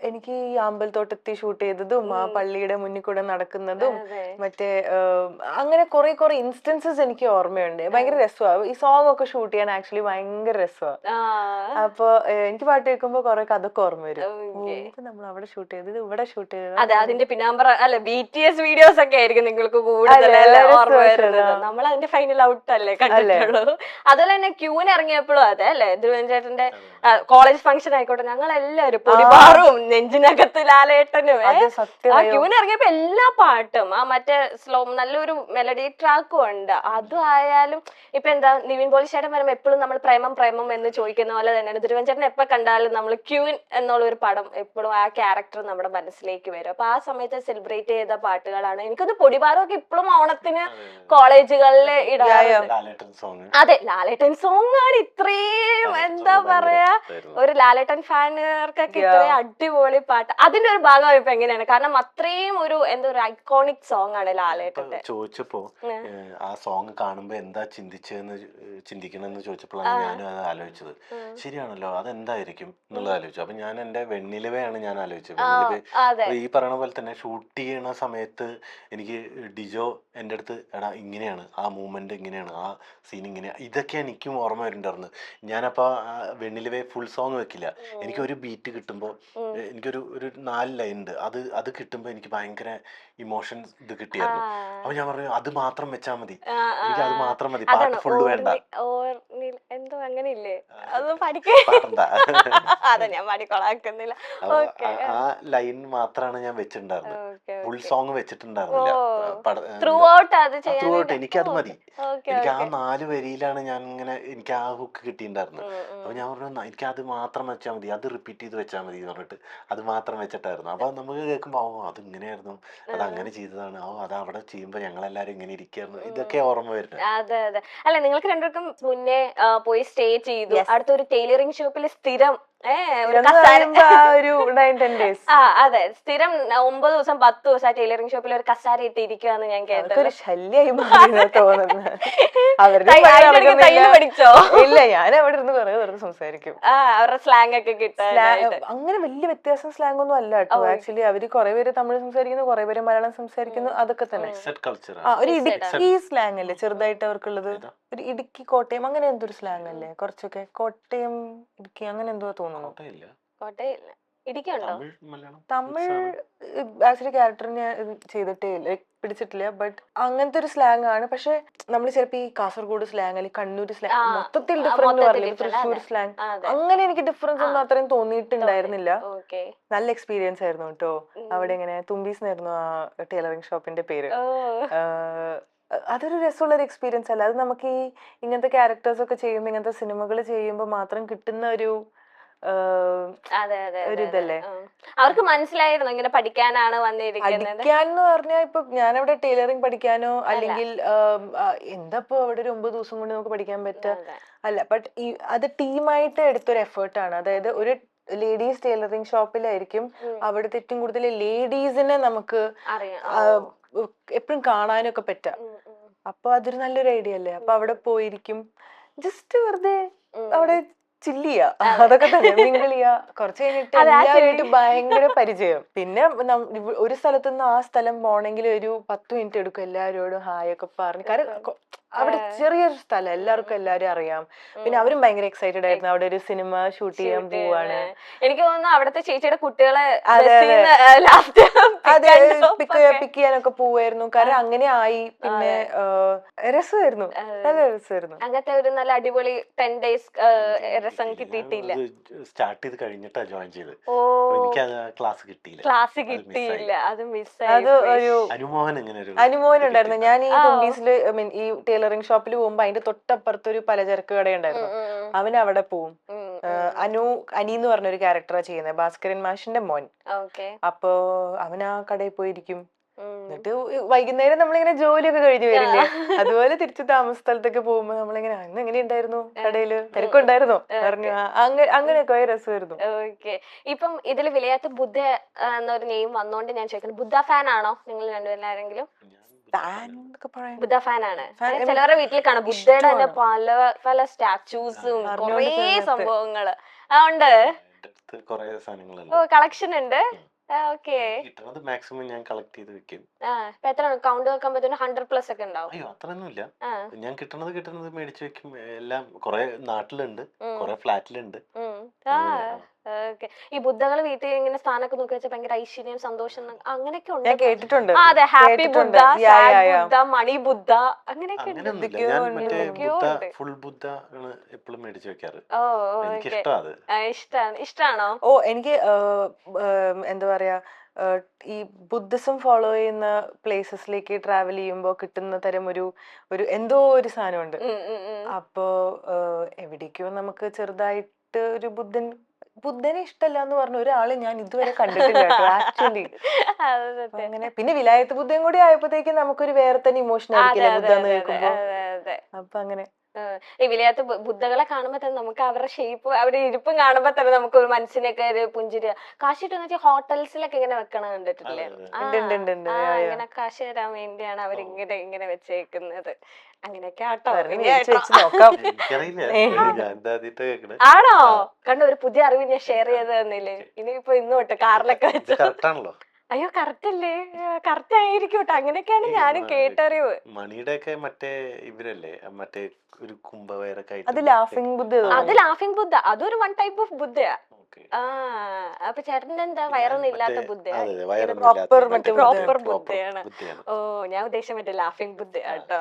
S1: എനിക്ക് ഈ അമ്പലത്തോട്ടത്തിൽ ഷൂട്ട് ചെയ്തതും ആ പള്ളിയുടെ മുന്നിൽ കൂടെ നടക്കുന്നതും മറ്റേ അങ്ങനെ കുറെ ഇൻസ്റ്റൻസസ് എനിക്ക് ഓർമ്മയുണ്ട്. ഭയങ്കര രസമാണ് ഈ സോങ് ഒക്കെ ഷൂട്ട് ചെയ്യാൻ. ആക്ച്വലി ഭയങ്കര രസമാണ്. അപ്പൊ എനിക്ക് പാട്ട് കേൾക്കുമ്പോ കുറെ അതൊക്കെ ഓർമ്മ വരും. നമ്മൾ അവിടെ ഷൂട്ട് ചെയ്തത്, ഇവിടെ ഷൂട്ട് ചെയ്തത്.
S4: അതെ, അതിന്റെ പിന്നാമ്പറ അല്ലെ BTS വീഡിയോസ് ഒക്കെ ആയിരിക്കും നിങ്ങൾക്ക് കൂടുതൽ ഓർമ്മ വരുന്നത്. നമ്മൾ അതിന്റെ ഫൈനൽ ഔട്ട് അല്ലേ കണ്ടിട്ടുള്ളൂ. അതുപോലെ തന്നെ ക്യൂന് ഇറങ്ങിയപ്പോഴും അതെ അല്ലെ, ധ്രുവൻചേട്ടന്റെ കോളേജ് ഫംഗ്ഷൻ ആയിക്കോട്ടെ, ഞങ്ങൾ എല്ലാവരും പൊടിപാറും നെഞ്ചിനകത്ത് ലാലേട്ടനും ആ ക്യൂന് ഇറങ്ങിയപ്പോ എല്ലാ പാട്ടും ആ മറ്റേ സ്ലോ നല്ലൊരു മെലഡി ട്രാക്കും ഉണ്ട്. അതും ആയാലും ഇപ്പൊ എന്താ നിവിൻ പോളി ചേട്ടൻ വരുമ്പോ എപ്പോഴും നമ്മൾ പ്രേമം എന്ന് ചോദിക്കുന്ന പോലെ തന്നെയാണ് ധ്രുവൻചേട്ടൻ എപ്പോ കണ്ടാലും നമ്മൾ ക്യൂൻ എന്നുള്ള ഒരു പടം എപ്പോഴും ആ ക്യാരക്ടർ നമ്മുടെ മനസ്സിലേക്ക് വരും. അപ്പൊ ആ സമയത്ത് സെലിബ്രേറ്റ് ചെയ്ത പാട്ടുകളാണ്. എനിക്കത് പൊടിപാറും ഒക്കെ ഇപ്പോഴും ഓണത്തിന് കോളേജുകളിൽ ഇടാറുണ്ട്. അതെ, ലാലേട്ടൻ സോങ് ആണ് ഇത്രയും എന്താ പറയാ, ഒരു ലാലേട്ടൻ ഫാനുകാർക്കൊക്കെ ഇത്രയും അടിപൊളി പാട്ട്. അതിന്റെ ഒരു ഭാഗമായി ഇപ്പൊ എങ്ങനെയാണ്? കാരണം അത്രയും ഒരു എന്താ ഒരു ഐക്കോണിക് സോങ് ആണ് ലാലേട്ടന്റെ.
S2: ചോദിച്ചപ്പോ ആ സോങ് കാണുമ്പോ എന്താ ചിന്തിക്കണെന്ന് ചോദിച്ചപ്പോഴാണ് ഞാനും അത് ആലോചിച്ചത്. ശരിയാണല്ലോ, അതെന്തായിരിക്കും എന്നുള്ളത് ആലോചിച്ചു. അപ്പൊ ഞാൻ എന്റെ വെണ്ണിലവയാണ് ഞാൻ ആലോചിച്ചത്. വെണ്ണിലവ ഈ പറയണ പോലെ തന്നെ ഷൂട്ട് ചെയ്യണ സമയത്ത് എനിക്ക് ഡിജോ എൻ്റെ അടുത്ത് എടാ ഇങ്ങനെയാണ് ആ മൂവ്മെന്റ്, ഇങ്ങനെയാണ് ആ സീൻ, ഇങ്ങനെയാണ്, ഇതൊക്കെ എനിക്കും ഓർമ്മ വരുന്നുണ്ടായിരുന്നു. ഞാനപ്പോ വെണ്ണിലവേ ഫുൾ സോങ് വെക്കില്ല. എനിക്ക് ഒരു ബീറ്റ് കിട്ടുമ്പോൾ എനിക്കൊരു 4 ലൈൻ ഉണ്ട്, അത് കിട്ടുമ്പോൾ എനിക്ക് ഭയങ്കര ഇമോഷൻസ് ഇത് കിട്ടിയായിരുന്നു. അപ്പൊ ഞാൻ പറഞ്ഞു അത് മാത്രം വെച്ചാൽ മതി, എനിക്ക് അത് മാത്രം മതി, പാട്ട് ഫുള്ള് വേണ്ട.
S4: എന്തോ അങ്ങനെ ഇല്ലേ, അത് പഠിക്കണ്ട, അതെ ഞാൻ പാടിക്കൊളാക്കുന്നില്ല.
S2: ആ ലൈൻ മാത്രമാണ് ഞാൻ വെച്ചിട്ടുണ്ടായിരുന്നത്, ഫുൾ സോങ് വെച്ചിട്ടുണ്ടായിരുന്നില്ല.
S4: ത്രൂ ഔട്ട്
S2: എനിക്കത് മതി. എനിക്ക് ആ 4 വരിയിലാണ് ഞാൻ ഇങ്ങനെ എനിക്ക് ആ ഹുക്ക് കിട്ടിയിട്ടുണ്ടായിരുന്നത്. അപ്പൊ ഞാൻ പറഞ്ഞു എനിക്ക് അത് മാത്രം വെച്ചാൽ മതി, അത് റിപ്പീറ്റ് ചെയ്ത് വെച്ചാൽ മതി എന്ന് പറഞ്ഞിട്ട് അത് മാത്രം വെച്ചിട്ടായിരുന്നു. അപ്പൊ നമുക്ക് കേൾക്കുമ്പോ അത് ഇങ്ങനെയായിരുന്നു, അത് അങ്ങനെ ചെയ്തതാണ്, അത് അവിടെ ചെയ്യുമ്പോ ഞങ്ങളെല്ലാരും ഇങ്ങനെ ഇരിക്കായിരുന്നു, ഇതൊക്കെ ഓർമ്മ വരുന്നത്.
S4: അതെ അതെ. അല്ല, നിങ്ങൾക്ക് രണ്ടുപേർക്കും മുന്നേ പോയി സ്റ്റേ ചെയ്തു, അടുത്തൊരു ടൈലറിംഗ് ഷോപ്പിൽ സ്ഥിരം അതെ സ്ഥിരം 9 ദിവസം 10 ദിവസം ടൈലറിംഗ് ഷോപ്പിൽ ഒരു കസാര ഇട്ട് ഇരിക്കുകയെന്ന് ഞാൻ കേട്ടു.
S1: ശല്യായി തോന്നുന്നു.
S4: പഠിച്ചോ?
S1: ഇല്ല, ഞാൻ അവിടെ ഇരുന്ന് കുറെ വെറുതെ സംസാരിക്കും.
S4: അവരുടെ സ്ലാങ് ഒക്കെ കിട്ടാൻ
S1: അങ്ങനെ വലിയ വ്യത്യാസം സ്ലാങ് ഒന്നും അല്ല കേട്ടോ. ആക്ച്വലി അവര് കുറെ പേര് തമിഴ് സംസാരിക്കുന്നു, കുറെ പേര് മലയാളം സംസാരിക്കുന്നു, അതൊക്കെ തന്നെ. ഒരു ഇടുക്കി സ്ലാങ് അല്ലേ ചെറുതായിട്ട് അവർക്കുള്ളത്, ഒരു ഇടുക്കി കോട്ടയം അങ്ങനെ എന്തോ ഒരു സ്ലാങ് അല്ലേ, കുറച്ചൊക്കെ കോട്ടയം ഇടുക്കി അങ്ങനെ എന്തോ തോന്നുന്നു.
S4: കോട്ടയില്ല, ഇടിക്കുണ്ടോ?
S2: തമിഴ് മലയാളം
S1: തമിഴ് ആക്ച്വലി ക്യാരക്ടറിന് ചെയ്തിട്ടേ ഇല്ല, പിടിച്ചിട്ടില്ല. ബട്ട് അങ്ങനത്തെ ഒരു സ്ലാങ് ആണ്. പക്ഷെ നമ്മൾ ചിലപ്പോ ഈ കാസർഗോഡ് സ്ലാങ് അല്ലെങ്കിൽ കണ്ണൂർ സ്ലാങ് മൊത്തത്തിൽ ഡിഫറെന്റ് പറയില്ല, തൃശ്ശൂർ സ്ലാങ്, അങ്ങനെ എനിക്ക് ഡിഫറൻസ് ഒന്നും അത്രയും തോന്നിയിട്ടുണ്ടായിരുന്നില്ല. നല്ല എക്സ്പീരിയൻസ് ആയിരുന്നു കേട്ടോ. അവിടെ ഇങ്ങനെ തുമ്പീസ് എന്നായിരുന്നു ആ ടൈലറിംഗ് ഷോപ്പിന്റെ പേര്. അതൊരു രസമുള്ള ഒരു എക്സ്പീരിയൻസ് അല്ല അത്. നമുക്ക് ഈ ഇങ്ങനത്തെ ക്യാരക്ടേഴ്സ് ഒക്കെ ചെയ്യുമ്പോൾ, ഇങ്ങനത്തെ സിനിമകൾ ചെയ്യുമ്പോൾ മാത്രം കിട്ടുന്ന ഒരു ഇതല്ലേ.
S4: അവർക്ക് മനസ്സിലായിരുന്നു ഇങ്ങനെ പഠിക്കാനാണ് വന്നിരിക്കുന്നത്.
S1: പഠിക്കാന്ന് പറഞ്ഞാൽ ഇപ്പൊ ഞാനവിടെ ടൈലറിംഗ് പഠിക്കാനോ അല്ലെങ്കിൽ എന്താ ഇപ്പൊ അവിടെ ഒരു 9 ദിവസം കൊണ്ട് നമുക്ക് പഠിക്കാൻ പറ്റുക അല്ല. ബട്ട് അത് ടീമായിട്ട് എടുത്തൊരു എഫേർട്ടാണ്. അതായത് ഒരു ലേഡീസ് ടൈലറിംഗ് ഷോപ്പിലായിരിക്കും അവിടുത്തെ ഏറ്റവും കൂടുതൽ ലേഡീസിനെ നമുക്ക് എപ്പോഴും കാണാനൊക്കെ പറ്റുക. അപ്പൊ അതൊരു നല്ലൊരു ഐഡിയ അല്ലേ. അപ്പൊ അവിടെ പോയിരിക്കും, ജസ്റ്റ് വെറുതെ അവിടെ ചില്ല് ചെയ്യാ, അതൊക്കെ തന്നെ. മിങ്കിൾ ചെയ്യാ. കുറച്ച് കഴിഞ്ഞിട്ട് എല്ലാവരുമായിട്ട് ഭയങ്കര പരിചയം. പിന്നെ ഒരു സ്ഥലത്ത് നിന്ന് ആ സ്ഥലം പോണെങ്കിൽ ഒരു 10 മിനിറ്റ് എടുക്കും എല്ലാവരോടും ഹായ് ഒക്കെ പറഞ്ഞ്. കാരണം അവിടെ ചെറിയൊരു സ്ഥലം, എല്ലാവർക്കും എല്ലാവരും അറിയാം. പിന്നെ അവരും ഭയങ്കര എക്സൈറ്റഡ് ആയിരുന്നു, അവിടെ ഒരു സിനിമ ഷൂട്ട് ചെയ്യാൻ പോവാണ്.
S4: എനിക്ക് തോന്നുന്നു അവിടുത്തെ ചേച്ചിയുടെ കുട്ടികളെ
S1: പിക്ക് ചെയ്യാനൊക്കെ പോവായിരുന്നു. കാരണം അങ്ങനെ ആയി. പിന്നെ രസമായിരുന്നു, നല്ല രസമായിരുന്നു.
S4: അങ്ങനത്തെ ഒരു നല്ല അടിപൊളി 10 days രസം കിട്ടിയിട്ടില്ല.
S2: സ്റ്റാർട്ട് ചെയ്ത് കഴിഞ്ഞിട്ടാ ജോയിൻ ചെയ്ത്. എനിക്ക് ക്ലാസ് കിട്ടിയില്ല,
S4: അത് മിസ്സായി.
S1: അത് ഒരു അനുമോഹൻ ഉണ്ടായിരുന്നു. ഞാൻ ഈ തുമ്പീസില് ഈ ടൈലറിംഗ് ഷോപ്പിൽ പോകുമ്പോ അതിന്റെ തൊട്ടപ്പുറത്ത് ഒരു പലചരക്ക് കടയുണ്ടായിരുന്നു. അവൻ അവിടെ പോവും. അനി എന്ന് പറഞ്ഞൊരു ക്യാരക്ടറാ ചെയ്യുന്നത്, ഭാസ്കരൻ മാഷിന്റെ മോൻ. അപ്പൊ അവൻ ആ കടയിൽ പോയിരിക്കും. എന്നിട്ട് വൈകുന്നേരം നമ്മളിങ്ങനെ ജോലിയൊക്കെ കഴിഞ്ഞ് വരില്ലേ, അതുപോലെ തിരിച്ചു താമസ സ്ഥലത്തൊക്കെ പോകുമ്പോ നമ്മളിങ്ങനെ അന്ന് എങ്ങനെ ഉണ്ടായിരുന്നു, കടയില് തിരക്കുണ്ടായിരുന്നോ പറഞ്ഞു. അങ്ങനെയൊക്കെ രസമായിരുന്നു.
S4: ഇപ്പം ഇതിൽ വിലയാത്ത ബുദ്ധ എന്നൊരു നെയിം വന്നോണ്ട് ഞാൻ ചോദിക്കുന്നത്, ബുദ്ധ ഫാൻ ആണോ നിങ്ങൾ രണ്ടുപേരാരെങ്കിലും? ബുദ്ധ ഫാൻ ആണ്. ചിലവരുടെ വീട്ടിൽ കാണാം ബുദ്ധയുടെ തന്നെ പല പല സ്റ്റാച്യൂസും കൊറേ സംഭവങ്ങള് ഉണ്ട്. കളക്ഷൻ ഉണ്ട്.
S2: മാക്സിമം ഞാൻ കളക്ട് ചെയ്ത് വെക്കും.
S4: എത്ര കൗണ്ട് വെക്കാൻ പറ്റുന്ന 100+ ഒക്കെ ഉണ്ടാവും?
S2: അയ്യോ അത്രയൊന്നുമില്ല. ഞാൻ കിട്ടുന്നത് മേടിച്ചു വെക്കും. എല്ലാം കുറെ നാട്ടിലുണ്ട്, കുറെ ഫ്ലാറ്റിലുണ്ട്.
S4: ഈ ബുദ്ധകൾ വീട്ടിൽ ഇങ്ങനെ സ്ഥാനമൊക്കെ നോക്കി വെച്ചാൽ ഭയങ്കര ഐശ്വര്യം, സന്തോഷം അങ്ങനെയൊക്കെ ഉണ്ട്.
S1: കേട്ടിട്ടുണ്ട്.
S4: അതെ, ഹാപ്പി ബുദ്ധ, സാഡ് ബുദ്ധ, മണി ബുദ്ധ, അങ്ങനെയൊക്കെ ഉണ്ട്.
S2: ഫുൾ ബുദ്ധ എപ്പോഴും മേടിച്ചു വെക്കാറ്.
S4: ഇഷ്ടാണോ?
S1: എനിക്ക് എന്താ പറയാ, ഈ ബുദ്ധിസം ഫോളോ ചെയ്യുന്ന പ്ലേസസിലേക്ക് ട്രാവൽ ചെയ്യുമ്പോൾ കിട്ടുന്ന തരം ഒരു എന്തോ ഒരു സാധനമുണ്ട്. അപ്പോ എവിടേക്കോ നമുക്ക് ചെറുതായിട്ട് ഒരു ബുദ്ധനെ ഇഷ്ടമല്ല എന്ന് പറഞ്ഞ ഒരാള് ഞാൻ ഇതുവരെ കണ്ടിട്ടില്ല ആക്ച്വലി. അങ്ങനെ പിന്നെ വിലായത്ത് ബുദ്ധയും കൂടി ആയപ്പോഴത്തേക്കും നമുക്കൊരു വേറെ തന്നെ ഇമോഷൻ ആയിരിക്കില്ല ബുദ്ധ എന്ന് കേൾക്കുമ്പോ. അപ്പൊ അങ്ങനെ
S4: ഈ വിലയാത്ത ബുദ്ധകളെ കാണുമ്പോ തന്നെ നമുക്ക് അവരുടെ ഷേപ്പ്, അവരുടെ ഇരിപ്പും കാണുമ്പോ തന്നെ നമുക്ക് ഒരു മനസ്സിനൊക്കെ ഒരു പുഞ്ചിരി. കാശിട്ട് വെച്ചാൽ ഹോട്ടൽസിലൊക്കെ ഇങ്ങനെ വെക്കണം കണ്ടിട്ടില്ലേ? ഇങ്ങനെ കാശ് തരാൻ വേണ്ടിയാണ് അവരിങ്ങനെ വെച്ചേക്കുന്നത്. അങ്ങനെയൊക്കെ ആട്ടോ. ആണോ? കണ്ട ഒരു പുതിയ അറിവ് ഞാൻ ഷെയർ ചെയ്ത് തന്നില്ലേ? ഇനിയിപ്പോ ഇന്ന് തൊട്ട് കാറിലൊക്കെ വെച്ചോ. അയ്യോ കറക്റ്റ് അല്ലേ? കറക്റ്റ് ആയിരിക്കും കേട്ടോ. അങ്ങനെയൊക്കെയാണ് ഞാനും കേട്ടറിവ്.
S2: മണിയുടെ ഒക്കെ മറ്റേ ഇവരല്ലേ, മറ്റേ ഒരു കുംഭവേരൊക്കെ.
S1: അത് ലാഫിംഗ്
S4: ബുദ്ധ, അതൊരു വൺ ടൈപ്പ് ഓഫ് ബുദ്ധയാ. അപ്പൊ ചേട്ടന്റെ എന്താ വയറൊന്നും ഇല്ലാത്ത ബുദ്ധയാണ്? പ്രോപ്പർ ബുദ്ധയാണ്. ഓ, ഞാൻ ഉദ്ദേശിച്ച മറ്റേ ലാഫിംഗ് ബുദ്ധ കേട്ടോ.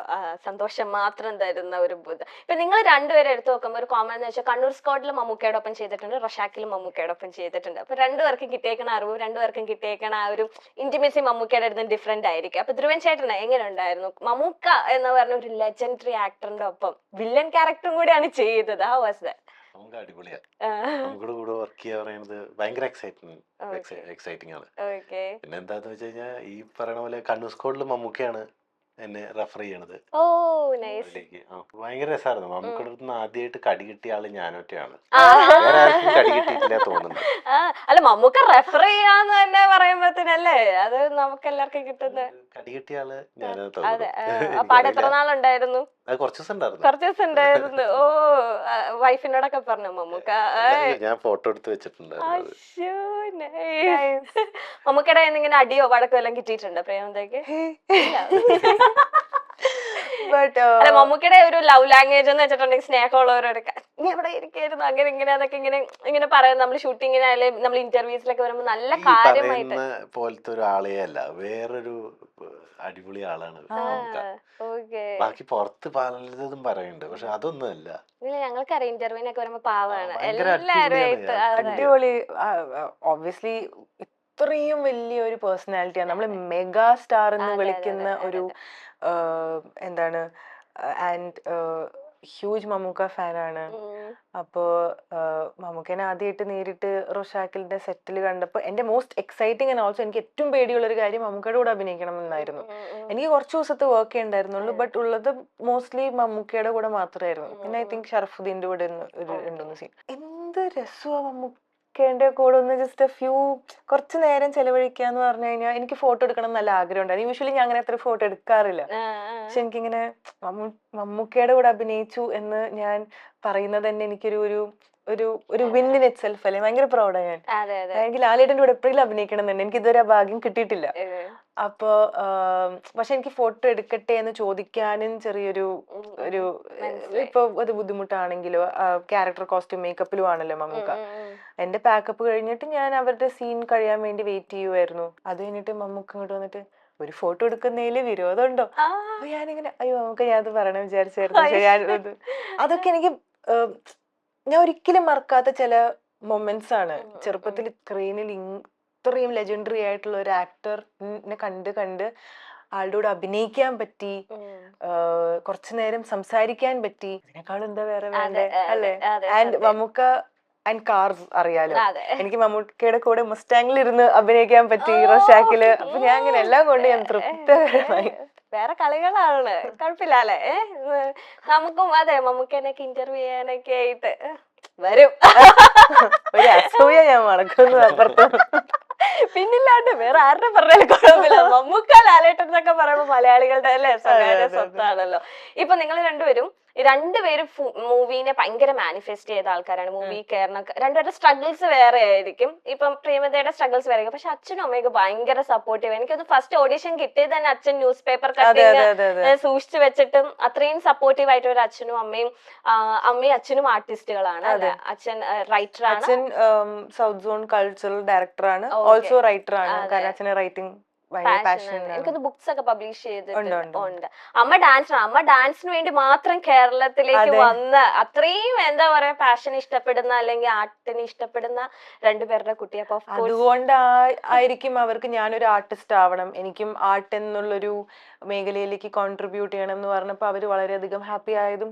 S4: സന്തോഷം മാത്രം തരുന്ന ഒരു ബുദ്ധ. ഇപ്പൊ നിങ്ങൾ രണ്ടുപേരും എടുത്തു നോക്കുമ്പോൾ ഒരു കോമൺ എന്ന് വെച്ചാൽ കണ്ണൂർ സ്ക്വാഡിൽ മമ്മൂക്കയോടൊപ്പം ചെയ്തിട്ടുണ്ട്, റൊഷാക്കിലും മമ്മൂക്കയോടൊപ്പം ചെയ്തിട്ടുണ്ട്. അപ്പൊ രണ്ടുപേർക്കും കിട്ടിയേക്കണ അറിവ്, രണ്ടുപേർക്കും കിട്ടിയേക്കണ ആ ഒരു ഇന്റിമേസി മമ്മൂക്കയുടെ അടുത്ത് ഡിഫറെന്റ് ആയിരിക്കും. അപ്പൊ ധ്രുവൻ ചേട്ടന് എങ്ങനെ ഉണ്ടായിരുന്നു? മമ്മൂക്ക എന്ന് പറഞ്ഞ ഒരു ലെജൻഡറി ആക്ടറിന്റെ ഒപ്പം വില്ലൻ ക്യാരക്ടറും കൂടിയാണ് ചെയ്തത്. How was that?
S2: നമുക്ക് അടിപൊളിയാ. നമ്മുടെ കൂടെ വർക്ക് ചെയ്യാ പറയുന്നത് ഭയങ്കര എക്സൈറ്റിംഗ് ആണ്. പിന്നെ എന്താന്ന് വെച്ച് കഴിഞ്ഞാൽ ഈ പറയുന്ന പോലെ കണ്ണൂർ സ്ക്വാഡിൽ മമ്മൂക്കയാണ് എന്നെ റെഫർ ചെയ്യണത്. ഭയങ്കര രസമായിരുന്നു. മമ്മൂക്കയുടെ അടുത്ത് ആദ്യമായിട്ട് കടി കിട്ടിയ ആള് ഞാനൊറ്റയാണ്. വേറെ ആർക്കും കടി കിട്ടിയിട്ടില്ല തോന്നുന്നുണ്ട്.
S4: അല്ല, മമ്മൂക്ക റെഫർ ചെയ്യാന്ന് തന്നെ പറയുമ്പോഴത്തേനല്ലേ അത് നമുക്ക് എല്ലാവർക്കും കിട്ടുന്ന
S2: കടി കിട്ടിയ ആള് ഞാനാണ്
S4: തോന്നുന്നത്. പാടെ എത്ര നാളുണ്ടായിരുന്നു?
S2: കുറച്ച്
S4: ദിവസം ഉണ്ടായിരുന്നു. ഓ, വൈഫിനോടൊക്കെ പറഞ്ഞു മമ്മൂക്ക?
S2: ഞാൻ ഫോട്ടോ എടുത്ത് വെച്ചിട്ടുണ്ട്.
S4: മമ്മൂക്കയുടെ ഇങ്ങനെ അടിയോ വഴക്കോ എല്ലാം കിട്ടിയിട്ടുണ്ട് പ്രേമത്തേക്ക്? മമ്മൂക്കയുടെ ഒരു ലവ് ലാംഗ്വേജ് എന്ന് വെച്ചിട്ടുണ്ടെങ്കിൽ സ്നേഹമുള്ളവരോടൊക്കെ നീ എവിടെ ഇരിക്കായിരുന്നു അങ്ങനെ ഇങ്ങനെ അതൊക്കെ ഇങ്ങനെ ഇങ്ങനെ പറയാം. നമ്മൾ ഷൂട്ടിങ്ങിനായാലും നമ്മൾ ഇന്റർവ്യൂസിലൊക്കെ വരുമ്പോ നല്ല
S2: ഈ
S4: കാര്യമായിട്ട്.
S2: പറയുന്ന പോലത്തെ ഒരു ആളേ അല്ല, വേറൊരു അടിപൊളി ആളാണ് മമ്മൂക്ക.
S4: ഓക്കെ.
S2: ബാക്കി പുറത്ത് പലതും പറയുന്നുണ്ട്, പക്ഷെ അതൊന്നും അല്ല.
S4: ഇല്ല, ഞങ്ങൾക്കറിയാം ഇന്റർവ്യൂവിനൊക്കെ വരുമ്പോ പാവാണ്
S2: ഭയങ്കര
S4: എല്ലാരുമായിട്ട്.
S2: അടിപൊളിയാണ്.
S1: അടിപൊളി. ഒബ്വിയസ്ലി ഇത്രയും വലിയൊരു പേഴ്സണാലിറ്റിയാണ്. നമ്മൾ മെഗാ സ്റ്റാർ എന്ന് വിളിക്കുന്ന ഒരു എന്താണ്, ആൻഡ് ഹ്യൂജ് മമ്മൂക്ക ഫാനാണ്. അപ്പോ മമ്മൂക്കനെ ആദ്യമായിട്ട് നേരിട്ട് റോഷാക്കിലിന്റെ സെറ്റിൽ കണ്ടപ്പോൾ എന്റെ മോസ്റ്റ് എക്സൈറ്റിംഗ് ആൻഡ് ഓൾസോ എനിക്ക് ഏറ്റവും പേടിയുള്ള ഒരു കാര്യം മമ്മൂക്കയുടെ കൂടെ അഭിനയിക്കണം എന്നായിരുന്നു. എനിക്ക് കുറച്ച് ദിവസത്തെ വർക്ക് ഉണ്ടായിരുന്നുള്ളൂ, ബട്ട് ഉള്ളത് മോസ്റ്റ്ലി മമ്മൂക്കയുടെ കൂടെ മാത്രമായിരുന്നു. പിന്നെ ഐ തിങ്ക് ഷറഫുദ്ദീന്റെ കൂടെ ഒരു രണ്ടൊന്ന് സീൻ. എന്ത് രസമാണ് മമ്മൂക്കേന്റെ കൂടെ ഒന്ന് ജസ്റ്റ് കുറച്ച് നേരം ചെലവഴിക്കാന്ന് പറഞ്ഞു കഴിഞ്ഞാൽ എനിക്ക് ഫോട്ടോ എടുക്കണം നല്ല ആഗ്രഹം ഉണ്ടായിരുന്നു. യൂഷ്വലി ഞാൻ അങ്ങനെ അത്ര ഫോട്ടോ എടുക്കാറില്ല, പക്ഷെ എനിക്കിങ്ങനെ മമ്മൂക്കയുടെ കൂടെ അഭിനയിച്ചു എന്ന് ഞാൻ പറയുന്നത് തന്നെ എനിക്കൊരു ഒരു വിൻ ഇൻ ഇറ്റ് സെൽഫ് അല്ലേ, ഭയങ്കര പ്രൗഡാണ് ഞാൻ. എനിക്ക് ലാലേട്ടൻ്റെ കൂടെ എപ്പോഴും അഭിനയിക്കണം തന്നെ, എനിക്ക് ഇതുവരെ ആ ഭാഗ്യം കിട്ടിയിട്ടില്ല. അപ്പോ പക്ഷെ എനിക്ക് ഫോട്ടോ എടുക്കട്ടെ എന്ന് ചോദിക്കാനും ചെറിയൊരു ഇപ്പൊ അത് ബുദ്ധിമുട്ടാണെങ്കിലോ, ക്യാരക്ടർ കോസ്റ്റ്യൂം മേക്കപ്പിലും ആണല്ലോ മമ്മൂക്ക. എന്റെ പാക്കപ്പ് കഴിഞ്ഞിട്ട് ഞാൻ അവരുടെ സീൻ കഴിയാൻ വേണ്ടി വെയിറ്റ് ചെയ്യുമായിരുന്നു. അത് കഴിഞ്ഞിട്ട് മമ്മൂക്ക ഇങ്ങോട്ട് വന്നിട്ട് ഒരു ഫോട്ടോ എടുക്കുന്നതില് വിരോധമുണ്ടോ? അപ്പൊ ഞാനിങ്ങനെ അയ്യോ നമുക്ക് ഞാൻ അത് പറയണം വിചാരിച്ചായിരുന്നു. പക്ഷെ ഞാൻ അതൊക്കെ എനിക്ക് ഞാൻ ഒരിക്കലും മറക്കാത്ത ചില മൊമെന്റ്സ് ആണ്. ചെറുപ്പത്തിൽ സ്ക്രീനിൽ ഇത്രയും ലെജൻഡറി ആയിട്ടുള്ള ഒരു ആക്ടറിനെ കണ്ട് ആളുടെ കൂടെ അഭിനയിക്കാൻ പറ്റി, കുറച്ചു നേരം സംസാരിക്കാൻ പറ്റി. അതിനേക്കാളും എന്താ വേറെ വേണ്ടേ അല്ലേ? ആൻഡ് മമ്മൂക്ക ആൻഡ് കാർസ് അറിയാലോ, എനിക്ക് മമ്മൂക്കയുടെ കൂടെ മുസ്റ്റാങ്ങിൽ ഇരുന്ന് അഭിനയിക്കാൻ പറ്റി റോഷാക്കില്. അപ്പൊ ഞാൻ അങ്ങനെ എല്ലാം കൊണ്ട് ഞാൻ തൃപ്തകരമായി.
S4: വേറെ കളികളാണ്, കുഴപ്പമില്ല അല്ലേ? നമുക്കും അതെ മമ്മൂക്കനൊക്കെ ഇന്റർവ്യൂ ചെയ്യാനൊക്കെ ആയിട്ട് വരും.
S1: ഒരു അസൂയ ഞാൻ മറക്കുന്നു അപ്പുറത്ത്.
S4: പിന്നില്ലാണ്ട് വേറെ ആരുടെ പറഞ്ഞാലും കുഴപ്പമില്ല. മമ്മൂക്ക ലാലേട്ടൻ എന്നൊക്കെ പറയുമ്പോ മലയാളികളുടെ അല്ലേ സ്വകാര്യ സ്വത്താണല്ലോ. ഇപ്പൊ നിങ്ങൾ രണ്ടുപേരും മൂവീനെ ഭയങ്കര മാനിഫെസ്റ്റ് ചെയ്ത ആൾക്കാരാണ്. മൂവി കയറണം, രണ്ടുപേരുടെ സ്ട്രഗിൾസ് വേറെ ആയിരിക്കും. ഇപ്പം പ്രേമതയുടെ സ്ട്രഗിൾസ് വേറെ, പക്ഷെ അച്ഛനും അമ്മയൊക്കെ ഭയങ്കര സപ്പോർട്ടീവ്. എനിക്കത് ഫസ്റ്റ് ഓഡിഷൻ കിട്ടിയത് തന്നെ അച്ഛൻ ന്യൂസ് പേപ്പർ കട്ടിങ് സൂക്ഷിച്ചു വെച്ചിട്ടും അത്രയും സപ്പോർട്ടീവ് ആയിട്ട് ഒരു അച്ഛനും അമ്മയും അച്ഛനും ആർട്ടിസ്റ്റുകളാണ് അല്ലെ? അച്ഛൻ റൈറ്റർ ആണ്,
S1: അച്ഛൻ സൗത്ത് സോൺ കൾച്ചറൽ ഡയറക്ടറാണ്, ഓൾസോ റൈറ്റർ ആണ്. കാരണം അച്ഛന് റൈറ്റിംഗ്
S4: എനിക്കൊന്ന് ബുക്സ് ഒക്കെ പബ്ലിഷ് ചെയ്തിട്ടുണ്ട്. അമ്മ ഡാൻസറാണ്. അമ്മ ഡാൻസിന് വേണ്ടി മാത്രം കേരളത്തിലേക്ക് വന്ന് അത്രയും എന്താ പറയാ പാഷൻ ഇഷ്ടപ്പെടുന്ന അല്ലെങ്കിൽ ആർട്ടിനെ ഇഷ്ടപ്പെടുന്ന രണ്ടുപേരുടെ കുട്ടി. അപ്പൊ
S1: അതുകൊണ്ടായിരിക്കും അവർക്ക് ഞാനൊരു ആർട്ടിസ്റ്റ് ആവണം, എനിക്കും ആർട്ട് എന്നുള്ളൊരു മേഖലയിലേക്ക് കോൺട്രിബ്യൂട്ട് ചെയ്യണം എന്ന് പറഞ്ഞപ്പോ അവര് വളരെയധികം ഹാപ്പി ആയതും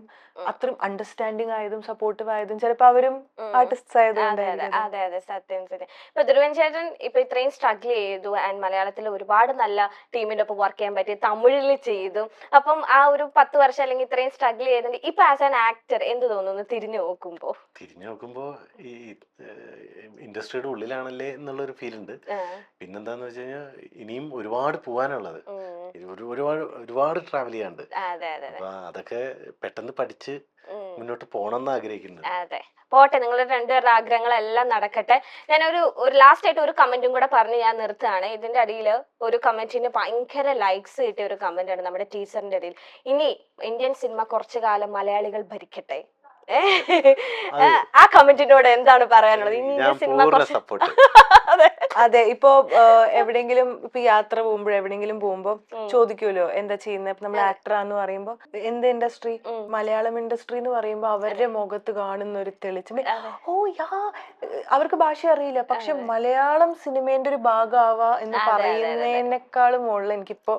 S1: അത്രയും അണ്ടർസ്റ്റാൻഡിങ് ആയതും സപ്പോർട്ടീവ് ആയതും ചിലപ്പോ അവരും ആർട്ടിസ്റ്റ് ആയതുകൊണ്ട്.
S4: അതെ അതെ സത്യം സത്യം. ഇപ്പൊ ധ്രുവൻ ചേട്ടൻ ഇപ്പൊ ഇത്രയും സ്ട്രഗിൾ ചെയ്തു ആൻഡ് മലയാളത്തിൽ ഒരുപാട് നല്ല ടീമിന്റെ ഒപ്പം വർക്ക് ചെയ്യാൻ പറ്റി, തമിഴിൽ ചെയ്തു. അപ്പം ആ ഒരു 10 വർഷം അല്ലെങ്കിൽ ഇത്രയും സ്ട്രഗിൾ ചെയ്തിട്ട് ഇപ്പൊ ആസ് ആൻ ആക്ടർ എന്ത് തോന്നുന്നു തിരിഞ്ഞു നോക്കുമ്പോ?
S2: ഈ ഇൻഡസ്ട്രിയുടെ ഉള്ളിലാണല്ലേ എന്നുള്ളൊരു ഫീൽ ഉണ്ട്. പിന്നെന്താന്ന് വെച്ച് കഴിഞ്ഞാൽ ഇനിയും ഒരുപാട് പോവാനുള്ളത്, ഒരുപാട് ട്രാവൽ ചെയ്യാണ്ട്. അപ്പൊ അതൊക്കെ പെട്ടെന്ന് പഠിച്ച് മുന്നോട്ട് പോകണമെന്ന് ആഗ്രഹിക്കുന്നുണ്ട്.
S4: അതെ, പോട്ടെ, നിങ്ങളുടെ രണ്ടുപേരുടെ ആഗ്രഹങ്ങളെല്ലാം നടക്കട്ടെ. ഞാൻ ഒരു ലാസ്റ്റ് ആയിട്ട് ഒരു കമന്റും കൂടെ പറഞ്ഞ് ഞാൻ നിർത്തുകയാണ്. ഇതിന്റെ അടിയിൽ ഒരു കമന്റിന് ഭയങ്കര ലൈക്സ് കിട്ടിയ ഒരു കമന്റ് ആണ് നമ്മുടെ ടീച്ചറിന്റെ അടിയിൽ. ഇനി ഇന്ത്യൻ സിനിമ കുറച്ചു കാലം മലയാളികൾ ഭരിക്കട്ടെ. ആ കമന്റിനോട് എന്താണ് പറയാനുള്ളത്? ഇന്ത്യൻ സിനിമ
S1: അതെ, ഇപ്പൊ എവിടെയെങ്കിലും ഇപ്പൊ യാത്ര പോകുമ്പോ എവിടെയെങ്കിലും പോകുമ്പോ ചോദിക്കുമല്ലോ എന്താ ചെയ്യുന്നത്. നമ്മൾ ആക്ടറാന്ന് പറയുമ്പോ എന്ത് ഇൻഡസ്ട്രി, മലയാളം ഇൻഡസ്ട്രി എന്ന് പറയുമ്പോ അവരുടെ മുഖത്ത് കാണുന്ന ഒരു തെളിച്ചം, അവർക്ക് ഭാഷ അറിയില്ല പക്ഷെ മലയാളം സിനിമേന്റെ ഒരു ഭാഗമാവാ എന്ന് പറയുന്നതിനേക്കാളും മുകളിൽ എനിക്കിപ്പോ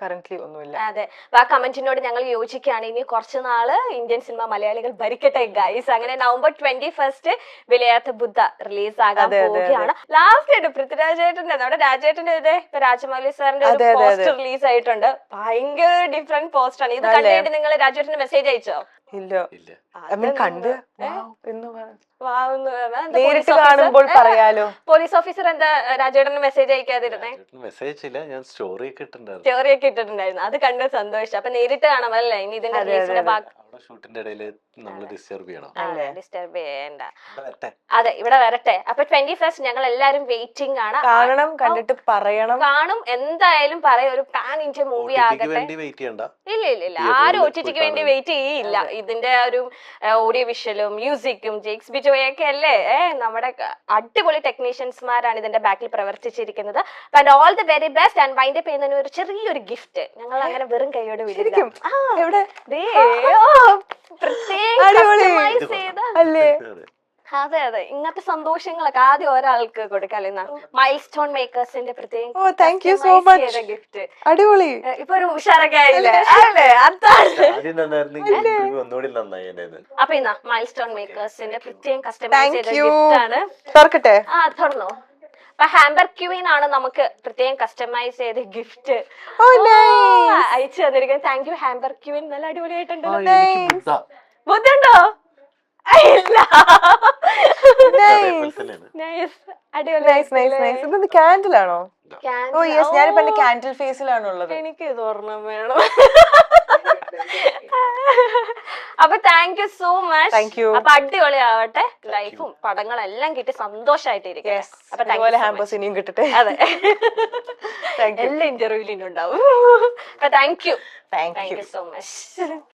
S1: കറന്റ്ലി ഒന്നുമില്ല.
S4: അതെ, ആ കമന്റിനോട് ഞങ്ങൾ യോജിക്കുകയാണ്. ഇനി കുറച്ചു നാള് ഇന്ത്യൻ സിനിമ മലയാളികൾ ഭരിക്കട്ടെ ഗൈസ്. അങ്ങനെ നവംബർ 21 വിലയാത്ത ബുദ്ധ റിലീസ് ആകാൻ പോവുകയാണ്. ലാസ്റ്റ് ആയിട്ട് പൃഥ്വിരാജ് ചേട്ടന്റെ നമ്മുടെ രാജേട്ടന്റെ ഇപ്പൊ രാജമൗലി സാറിന്റെ ഒരു പോസ്റ്റർ റിലീസ് ആയിട്ടുണ്ട്. ഭയങ്കര ഡിഫറെന്റ് പോസ്റ്റർ ആണ്. ഇത് കണ്ടിട്ട് നിങ്ങൾ രാജേട്ടന് മെസ്സേജ് അയച്ചോ?
S1: ഇല്ല, കണ്ട്
S4: കാണുമ്പോൾ പറയാലോ. പോലീസ് ഓഫീസർ എന്താ രാജേട്ടന് മെസ്സേജ് അയക്കാതിരുന്നേ?
S2: സ്റ്റോറി ഒക്കെ
S4: ഇട്ടിട്ടുണ്ടായിരുന്നു, അത് കണ്ട് സന്തോഷം. അപ്പൊ നേരിട്ട് കാണാം അല്ലേ ഇനി ഇതിന്റെ റിലീസിന്റെ ഭാഗം?
S2: ഷൂട്ടിന്റെ ഇടയിൽ നമ്മൾ ഡിസ്റ്റർബ് ചെയ്യണം.
S4: ഡിസ്റ്റർബ് ചെയ്യണ്ട.
S2: വരട്ടെ.
S4: അതെ, ഇവിടെ വരട്ടെ. അപ്പൊ 21st ഞങ്ങൾ എല്ലാരും വെയിറ്റിംഗ് ആണ്.
S1: കാണണം, കണ്ടിട്ട് പറയണം.
S4: കാണും, എന്തായാലും പറയും. ഒരു പാൻ ഇന്ത്യ മൂവി ആകട്ടെ.
S2: വേണ്ടി വെയിറ്റ് ചെയ്യണ്ട.
S4: ഇല്ല ആരും OTTക്ക് വേണ്ടി വെയിറ്റ് ചെയ്യില്ല. ഇതിന്റെ ഒരു ഓഡിയോ വിഷ്വലും മ്യൂസിക്കും ജെയ്ക്സ് ബിജോയൊക്കെ അല്ലേ നമ്മുടെ അടിപൊളി ടെക്നീഷ്യൻസ്മാരാണ് ഇതിന്റെ ബാക്കിൽ പ്രവർത്തിച്ചിരിക്കുന്നത്. And all the very best. And wind up ചെയ്യുന്നതിന് ഒരു ചെറിയൊരു ഗിഫ്റ്റ് ഞങ്ങൾ അങ്ങനെ വെറും കൈയോടെ വിളിക്കും. അതെ അതെ, ഇങ്ങനത്തെ സന്തോഷങ്ങളൊക്കെ ആദ്യം ഒരാൾക്ക് കൊടുക്കാല്ലേ. മൈൽ സ്റ്റോൺ മേക്കേഴ്സിന്റെ പ്രത്യേകം ഗിഫ്റ്റ്.
S1: അടിപൊളി.
S4: ഇപ്പൊ ഒരു ഉഷാറൊക്കെ ആയില്ലേ? അല്ലേ, അതാണ്. അപ്പൊ ഇന്നാ മൈൽ സ്റ്റോൺ മേക്കേഴ്സിന്റെ പ്രത്യേകം കസ്റ്റമൈസ് ചെയ്ത ഗിഫ്റ്റ് ആണ്.
S1: തുറക്കട്ടെ?
S4: തുറന്നോ. അപ്പൊ ഹാമ്പർ ക്യൂൻ ആണ് നമുക്ക് പ്രത്യേകം കസ്റ്റമൈസ് ചെയ്ത ഗിഫ്റ്റ് അയച്ചു തന്നിരിക്കുന്നത്. Thank you hamper queen. നല്ല അടിപൊളിയായിട്ടുണ്ടല്ലോ. ബുദ്ധിയുണ്ടോ? ഇല്ല.
S1: കാൻഡിൽ ആണോ? ഓ യെസ്, ഞാനിപ്പോ എന്റെ കാൻഡിൽ ഫേസിലാണുള്ളത്.
S4: എനിക്ക് ഇത് ഓർമ്മ വേണം. അപ്പൊ താങ്ക് യു സോ മച്ച്. അപ്പൊ അടിപൊളിയാവട്ടെ. ലൈഫും പടങ്ങളെല്ലാം കിട്ടി സന്തോഷായിട്ടിരിക്കും.
S1: അപ്പൊ ഹാമ്പേഴ്സ് ഇനിയും കിട്ടട്ടെ.
S4: അതെ, എല്ലാ ഇന്റർവ്യൂവിലും ഉണ്ടാവും. അപ്പൊ താങ്ക് യു സോ മച്ച്.